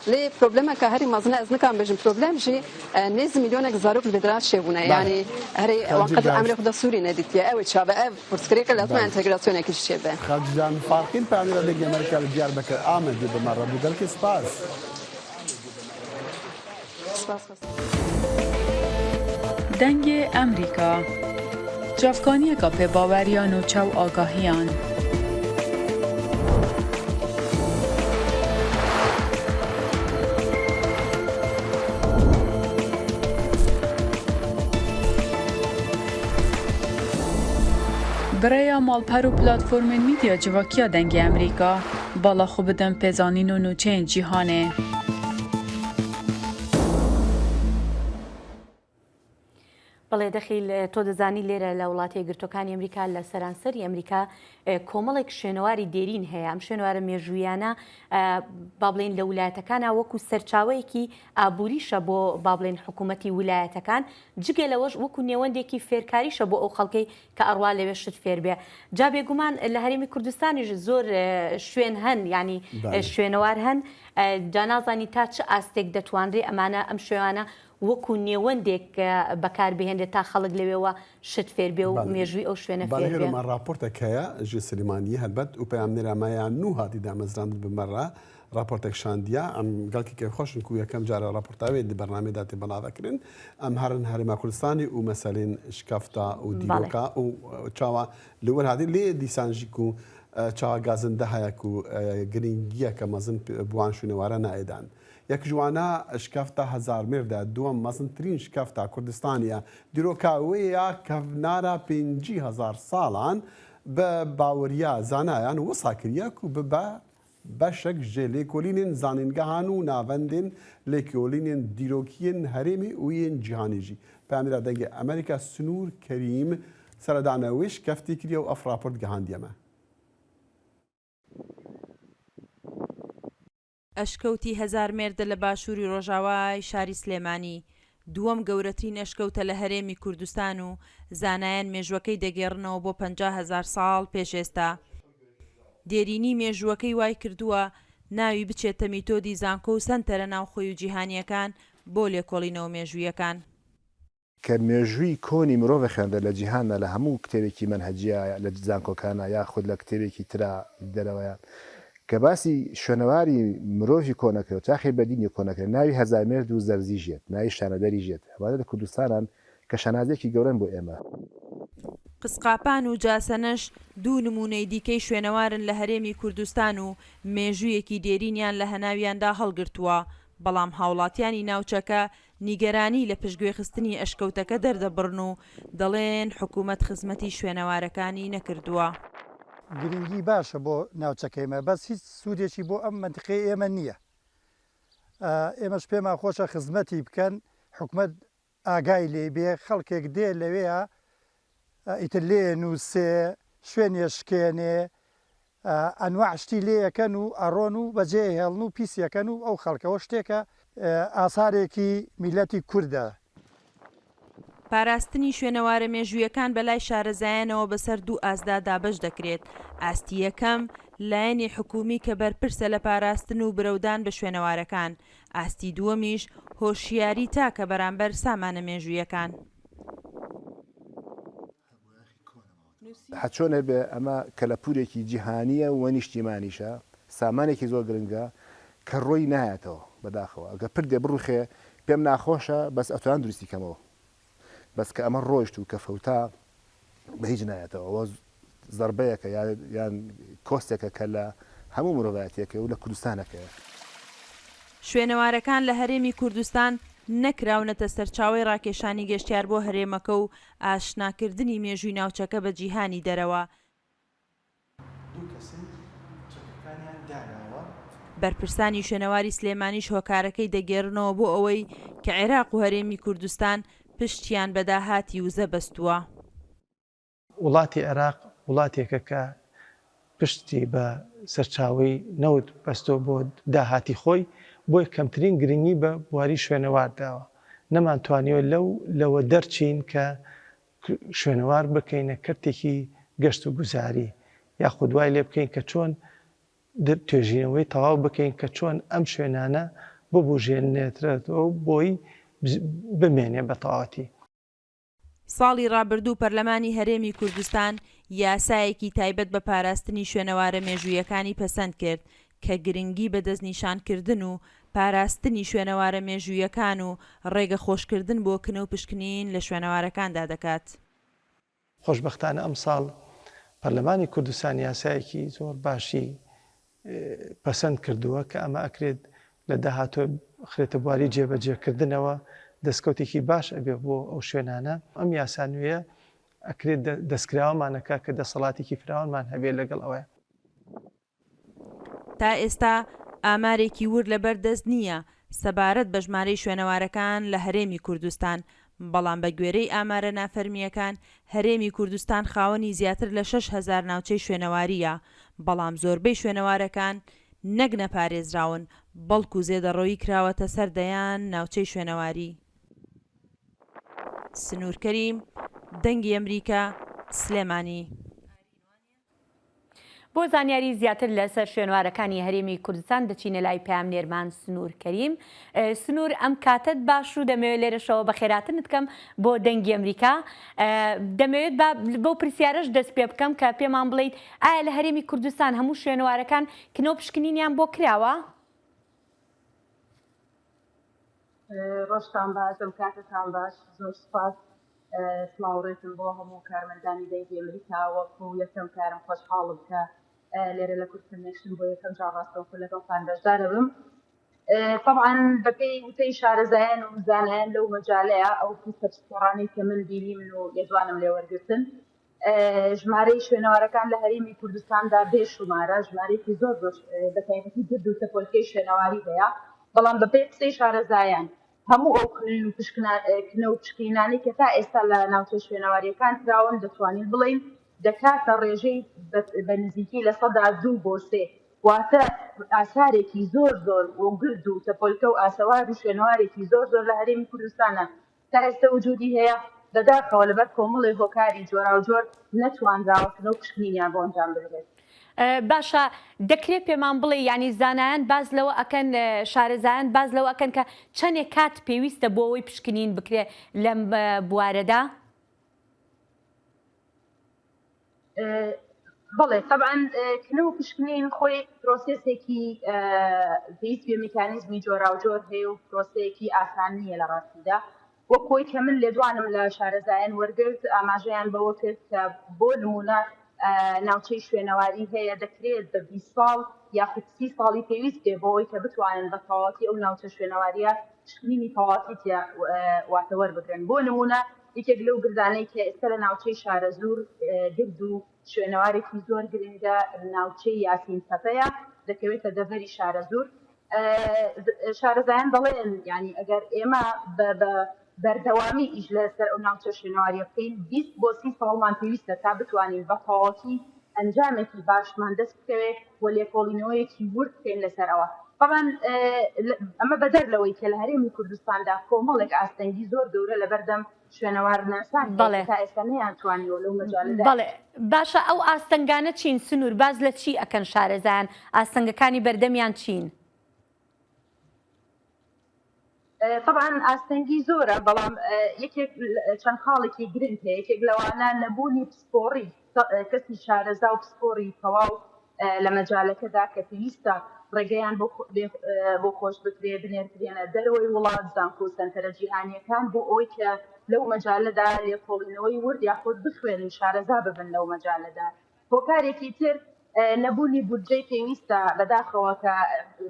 S21: لی پروبلم که هری مزنه از نکام بجن پروبلم جی نیز میلیون گزاروک بدرات شونه یعنی هری وقت امر خدا سوری ندیتیه او چابه پرسکری که لازم انتگراسیون کیش شبه
S1: خالد فارقین پامیر دیگه امریکا دیار بکر آمد بمرة بودلك سباس
S22: دنگ امریکا جافکانی گاپ باوریان و چو آگاهیان برای مالپر و پلاتفورم میدیا جواکیا دنگ امریکا بالا خوب بدن پیزانین و نوچین جیهانه
S2: بەڵێ دەخیل تۆ دەزانی لێرە لە وڵاتی یەکگرتوەکانی ئەمریکا لە سەرانسەری ئەمریکا کۆمەڵێک شوێنەواری دێرین هەیە ئەم شوێنەوارە مێژوویانە با بڵێن لە ویلایەتەکانە وەکو سەرچاوەیەکی ئابووریشە بۆ با بڵێن حکوومەتی ویلایەتەکان جگە لەوەش وەکو نێوەندێکی فێرکاریشە بۆ ئەو خەڵکەی کە ئەڕوا لەوێ شت فێر بێ جا بێگومان لە هەرێمی کوردستانیش زۆر شوێن هەن ینی شوێنەوار هەن جا نازانی تا چه ئاستێک دەتوانرێ ئەمانە ئەم شوێوانە وەکو نێوەندێک بەکاربهێنێت تا خەڵک لەوێەوە شت فێر بێ و مێژووی ئەو شوێنە فێر بێ.
S1: بەڵێ راپۆرتێک هەیە ژێ سلێمانی هەلبەت و پەیامنێرامایان نو هاتی دامەزراند بمەڕە راپۆرتێک شاندیا ئەم گەڵکی کە خۆشن و یەکەم جارە راپۆرتاوێت لە بەرنامەدا تێ بەڵاوەکردن ئەم هەرن هەرێما کوردستانی و مەسەلێن شکافتا و دیرۆکا و چاوە لەوەر هاتی لێ دیسانژیک و چاوە گازندە هەیەک و گرنگیە کە مەزن بوان شوێنەوارە نائێدان. یەک جوانە شکافتا هزار مێردا دووەم مەزنترین شکافتا کوردستانیە دیرۆکاوەیە کە نارە 5,000 ساڵان بە باوەریە زانایان وەساکریەک و ببە بەشێک ژێ لێکۆلینên زانینگەهان و ناوەندên لێکۆلینên دیرۆکیên هەرێمی و یên جیهانیژی پامێرا دەنگێ ئەمریکا سنوور کەریم سەردانەوەی شکەفتی کردە و ئەف راپۆرت گەهاندیەمە.
S4: ئەشکەوتی هەزار مێردە لە باشووری ڕۆژاوای شاری سلێمانی دووەم گەورەترین ئەشکەوتە لە هەرێمی کوردستان و زانایان مێژوەکەی دەگێڕنەوە بۆ 50,000 ساڵ پێش ئێستا. دێرینی مێژوەکەی وای کردووە ناوی بچێتە میتۆدی زانکۆ و سەنتەرە ناوخۆی و جیهانیەکان بۆ لێکۆڵینەوە مێژوویەکان.
S5: کە مێژووی کۆنی مرۆڤ خوێندە لە جیهانە لە هەموو کتێبێکی منهەجیە لە زانکۆکانە یاخود لە کتێبێکی ترا دەرەوەیە کە باسی شوێنەواری مرۆڤی کۆنەکە و تاخی بەدینی کۆنەکە ناوی هەزارمێرد و زەرزی ژێت ناوی شانەدەری ژێت هەوادە لە کوردستانان کە شانازێکی گەورەن بۆ ئێمە.
S4: قسقاپان و جاسەنەش دوو نمونەی دیکەی شوێنەوارن لە هەرێمی کوردستان و مێژوویەکی دێرینیان لە هەناویاندا هەڵگرتووە بەڵام هاوڵاتیانی ناوچەکە نیگەرانی لە پشتگوێخستنی ئەشکەوتەکە دەردەبڕن و دەڵێن حکوومەت خزمەتی شوێنەوارەکانی نەکردووە.
S23: گرنگی باشە بۆ ناوچەکەیمە بەس هیچ سوودێکی بۆ ئەم منتقەی ئێمە نییە. ئێمەش پێمان خۆشە خزمەتی بکەن حکوومەت ئاگای لێ بێ خەڵکێک دێ لەوەیە ئیتر لێ نووسێ شوێنێ شکێنێ ئەنواع شتی لێیەکەن و ئەڕۆن و بەجێ هێڵن و پیسەکەن و ئەو خەڵکەوە شتێکە ئاسارێکی میلەتی کووردە.
S4: پاراستنی شوێنەوارە مێژوویەکان بەلای شارەزایانەوە بەسەر دوو ئاسدا دابەش دەکرێت. ئاستی یەکەم لایەنی حکومی کە بەرپرسە لە پاراستن و برەودان بە شوێنەوارەکان. ئاستی دووەمیش هۆشیاری تاکە بەرامبەر سامانە مێژوویەکان.
S5: حچۆنە بێ ئەمە کەلەپورێکی جیهانیە و نیشتیمانیشە سامانێکی زۆر گرنگە کە ڕۆی نایەتەوە بەداخەوە ئەگە پردێ بڕوخێ پێم ناخۆشە بەس ئەتوان دروستی کەمەوە بەس کە ئەمە ڕۆیشت و کە فەوتا بە هیچ نایەتەوە ئەوە زەربەیەکە یان کۆستێکە کە لە هەموو مرۆڤایەتێکە و لە کوردستانەکەیە.
S4: شوێنەوارەکان لە هەرێمی کوردستان نەکراونەتە سەرچاوی ڕاکێشانی گەشتیار بۆ هەرێمەکە و ئاشناکردنی مێژووی ناوچەکە بە جیهانی دەرەوە. بەرپرسانی شوێنەواری سلێمانیش هۆکارەکەی دەگێڕنەوە بۆ ئەوەی کە عێراق و هەرێمی کوردستان پشتیان بە داهاتی وزە بەستووە.
S24: وڵاتی عێراق وڵاتێکە کە پشتی بە سەرچاوی نەوت بەستۆ بۆ داهاتی خۆی بۆی کەمترین گرنگی بە بواری شوێنەوارداوە نەمانتوانیەوە لەوە دەرچین کە شوێنەوار بکەینە کردێکی گەشت و گوزاری یاخود دوای لێ بکەین کە چۆن توێژینەوەی تەواو بکەین کە چۆن ئەم شوێنانە ببوژێنێترێتەوە بۆی بمێنێ بە تەواوەتی.
S4: ساڵی ڕابردوو پەرلەمانی هەرێمی کوردستان یاسایەکی تایبەت بە پاراستنی شوێنەوارە مێژوویەکانی پەسەند کرد کە گرنگی بە دەستنیشانکردن و پاراستنی شوێنەوارە مێژوویەکان و ڕێگە خۆشکردن بۆ کنە و پشکنین لە شوێنەوارەکاندا دەکات.
S24: خۆشبەختانە ئەم ساڵ پەرلەمانی کوردستان یاسایەکی زۆر باشی پەسەند کردووە کە ئەمە ئەکرێت لە داهاتوە خرێتە بواری جێبەجێکردنەوە دەستکەوتێکی باش ئەبێ بۆ ئەو شوێنانە ئەم یاسانویە ئەکرێت دەستکراوەمانەکە کە دەسەڵاتێکی فراوانمان هەبێت لەگەڵ ئەوەیە.
S4: تا ئێستا ئامارێکی ور لەبەر دەست نییە سەبارەت بە ژمارەی شوێنەوارەکان لە هەرێمی کوردستان بەڵام بە گوێرەی ئامارە نافەرمیەکان هەرێمی کوردستان خاوەنی زیاتر لە 6,000 ناوچەی شوێنەواریە بەڵام زۆربەی شوێنەوارەکان نەک نەپارێزراون بەڵکو زێدەڕەوی کراوەتە سەر دەیان ناوچەی شوێنەواری. سنوور کەریم دەنگی ئەمریکا سلێمانی.
S2: بۆ زانیاری زیاتر لەسەر شوێنوارەکانی هەرێمی کوردستان دەچینە لای پامنێرمان سنوور کەریم. سنوور ئەم کاتت باش و دەمەوێت لێرەشەوە بەخێراتنت بکەم بۆ دەنگی ئەمریکا. دەمەوێت بۆ پرسیارەش دەست پێ بکەم کە پێمان بڵیت ئایا لە هەرێمی کوردستان هەموو شوێنەوارەکان کنۆ پشکنینیان بۆ کراوە؟
S25: ڕۆژتان باش ئەم کاتتان باش زۆر سپاس سڵاوڕێتم بۆ هەموو کارمەندانی دەنگی ئەمریکا وەکو یەکەم کارم خۆشحاڵم کە لێرە لە کوردستان نێشتم بۆ یەکەم جار ڕاستەوخۆ لەگەڵتان بەشدارە بم. طبعا بەپێی وتەی شارەزایان و زانایان لەو مەجالەیە ئەو سەرسپۆڕانەی کە من بینی من و لێدوانم لێ وەرگرتن ژمارەی شوێنەوارەکان لە هەرێمی کوردستاندا بێ شومارە ژمارەیەکی زۆر بەتایبەتی گرد و تەپۆلکەی شوێنەواری هەیە بەڵام بەپێی قسەی شارەزایان هەموو ئەو کنە و پشکینانی کە تا ئێستا لە ناوچە شوێنەواریەکان کراون دەتوانین بڵین دەکاتە ڕێژەی بە نزیکی لە 2% بۆ 3 واتە ئاسارێکی زۆر زۆر وگرد و تەپۆلکە و ئاسەوار و شوێنەوارێکی زۆر زۆر لە هەرێمی کوردستانە تا ئێستا وجودی هەیە بەداخەوە لەبەر کۆمەڵی هۆکاری جۆرا و جۆر نەتوانراوەکردنەوە پشکنینیان بۆ ئەنجام بدرێت.
S2: باشە دەکرێت پێمان بڵێ ینی زانایان باز لەوە ئەکەن شارەزایان باز لەوە ئەکەن کە چەندێک کات پێویستە بۆ ئەوەی پشکنین بکرێت لەم بوارەدا؟
S25: بەڵێ طبعاً کنەوە پشکنین خۆی پرۆسێسێکی پێویست بێ میکانیزمی جۆرا و جۆر هەیە و پرۆسەیەکی ئاسان نییە لە ڕاستیدا وەک کۆی کە من لێدوانم لە شارەزایان وەرگرت ئاماژەیان بەوە کرد کە بۆ نمونە ناوچەی شوێنەواری هەیە دەکرێت بە 20 ساڵ یاخود 30 ساڵی پێویست بێ بۆ ئەوەی کە بتوانن بە تەواوەتی ئەو ناوچە شوێنەواریە پشکنینی تەواوەتی واتە وەربگرن. بۆ نمونە یەکێک لەو گردانەی کە ئێستا لە ناوچەی شارەزور گرد و شوێنەوارێکی زۆر گرنگە ناوچەی یاسین سەپەیە دەکەوێتە دەڤەری شارەزور. شارەزایان دەڵێن ینی ئەگەر ئێمە بەردەوامی ئیش لەسەر ئەو ناوچە شوێنەواریە بکەین 20 بۆ 30 ساڵمان پێویستە تا بتوانین بە تەواوەتی ئەنجامێکی باشمان دەست بکەوێت و لێکۆڵینەوەیەکی ورد بکەین لەسەرەوە. طبعاً ئەمە بەدەر لەوەی کە لە هەرێمی کوردستاندا کۆمەڵێک ئاستەنگی زۆر گەورە لە بەردەم شوێنەوار ناسان تا ئێستا نەیانتوانیوە لەو مەجالەدا.
S2: بەڵێ باشە ئەو ئاستەنگانە چین سنوور باز لە چی ئەکەن شارەزایان ئاستەنگەکانی بەردەمیان چین؟
S25: طبعاً ئاستەنگی زۆرە بەڵام یەکێک چەند خاڵێکی گرنگ هەیە یەکێک لەوانە نەبوونی پسپۆڕی کەسی شارەزا و پسپۆڕی تەواو لە مەجالەکەدا کە پێویستە ڕێگەیان بۆ خۆش بکرێ بنێرکرێنە دەرەوەی وڵات زانکۆ و سەنتەرە جیهانیەکان بۆ ئەوەی کە لەو مەجالەدا لێکۆڵینەوەی ورد یاخود بخوێن و شارەزا ببن لەو مەجالەدا. هۆکارێکی تر نەبوونی بودجەی پێویستە بەداخەوە کە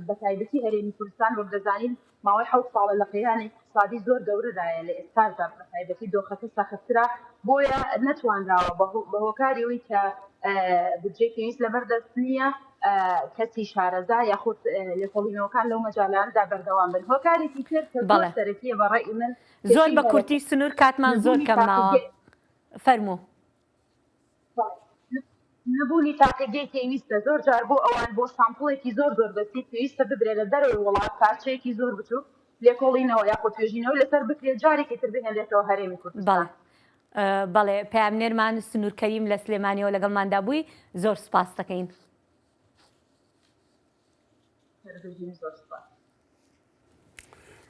S25: بە تایبەتی هەرێمی کوردستان وەک دەزانین ماوەی 7 ساڵە لە قەیانی اقتصادی زۆر گەورەدایە لە ئێستادا بە تایبەتی دۆخەکە سەختترە بۆیە نەتوانراوە بە هۆکاریەوەی کە بودجەی پێویست لەبەردەست نییە کەسی شارەزا یاخود لێکۆڵینەوەکان لەو مەجالانەدا بەردەوام بن. هۆکارێکی تر کە زۆر سەرەکیە بەڕێی من
S2: زۆر بە کورتی سنوور کاتمان زۆر کەم ماوە فەرموو.
S25: نبوونی تاقیگەی پێویستە زۆر جار بۆ ئەوان بۆ سامپڵێکی زۆر زۆر دەستی پێویستە ببرێت لە دەرەوەی وڵات پارچەیەکی زۆر بچوو لێکۆڵینەوە یاخود توێژینەوە لەسەر بکرێت جارێکی تر بهێنرێتەوە هەرێمی کوردستان.
S2: بەڵێ پامنێرمان سنوور کەریم لە سلێمانیەوە لەگەڵماندا بووی زۆر سپاس دەکەین.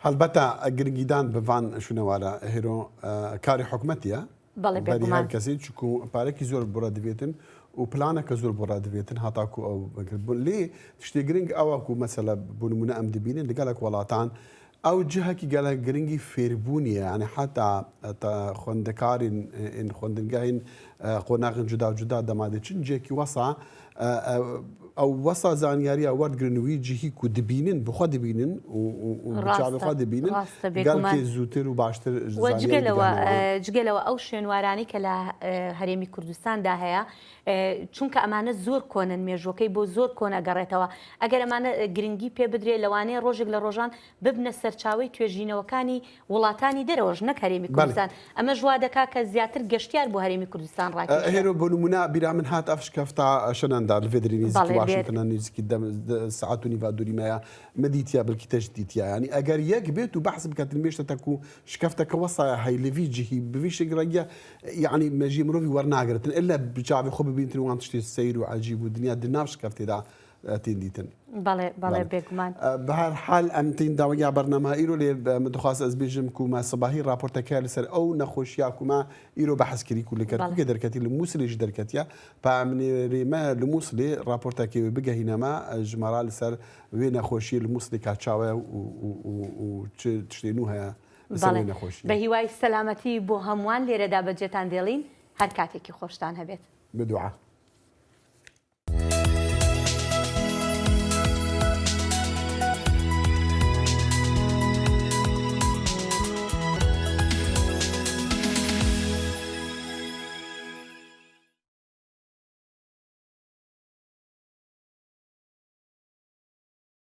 S1: هەڵبەتە گرنگیدان بڤان شوونەوارە هێرۆ کاری حکومەتیە بەری هەر کەسی چکو پارێکی زۆر بڕە دەبێتن و پلانەکە زۆر بڕە دەبێتن هاتاکو ئەو لێ تشتێ گرنگ ئەوەکو مەسەلە بوونمونە ئەم دەبینن لەگەڵک وڵاتان ئەو جهەکی گەلە گرنگی فێربوونیە ینی حتا خوێندەکارین خوێندنگاین قۆناغن جودا جودا دەمادەچن جێکی وەسا ئەو وەسا زانیاریە وەرگرنووی جیهی و دبینن بخوا دبینن وچابخوا دبینن گەڵکی زووتر و باشتر
S2: جگەلەوە ئەو شوێنوارانی کە لە هەرێمی کوردستاندا هەیە چونکە ئەمانە زۆر کۆنن مێژوەکەی بۆ زۆر کۆنە گەڕێتەوە ئەگەر ئەمانە گرنگی پێ بدرێت لەوانەیە ڕۆژێک لە ڕۆژان ببنە سەرچاوی توێژینەوەکانی وڵاتانی دەرەوەش نەک هەرێمی کوردستان ئەمە ژوا دەکا کە زیاتر گەشتیار بۆ هەرێمی کوردستان ڕاکێشێت.
S1: هێرۆ بۆ نمونە بیرا من هات ئەفشکەفتا شەنەندا لڤێدری نزیکی واشنگتنە نزیکی ساعت و نیڤ دووریمەیە مەدیتیا بلکی تەش دیتیا ینی ئەگەر یەک بێت و بەحس بکەن مێشتە تەکو شکەفتەکە وەسایە هەیلڤی جیهی بویشێک ڕەنگە یعنی مەژی مرۆڤی وەرناگرتن ئللا بچاوی خۆ ببینتن وان تشتی سیر و عجیب و دنیا دناو شکەفتێدا تێندیتن.
S2: بەڵێ بێگومان
S1: بەهر حال ئەم تین داوەیا بەرنەما ئیرۆ لێ دخواست ئەس بێژم کومە سەباهی راپۆرتەکە لەسەر ئەو نەخۆشییا کومە ئیرۆ بەحسکری و لەکردکە دەرکەتی لە مووسێژ دەرکەتە پامنێرێمە لە مووسێ راپۆرتەکەوێ بگەهینەمە ژمارە لەسەر وێ نەخۆشی لە مووسڵی کاچاوە و تشتێن و هەیە نەخۆشی
S2: بە هیوای سەلامەتی بۆ هەمووان لێرەدا بەجێتان دێڵین هەر کاتێکی خۆشتان هەبێت
S1: بدوعا.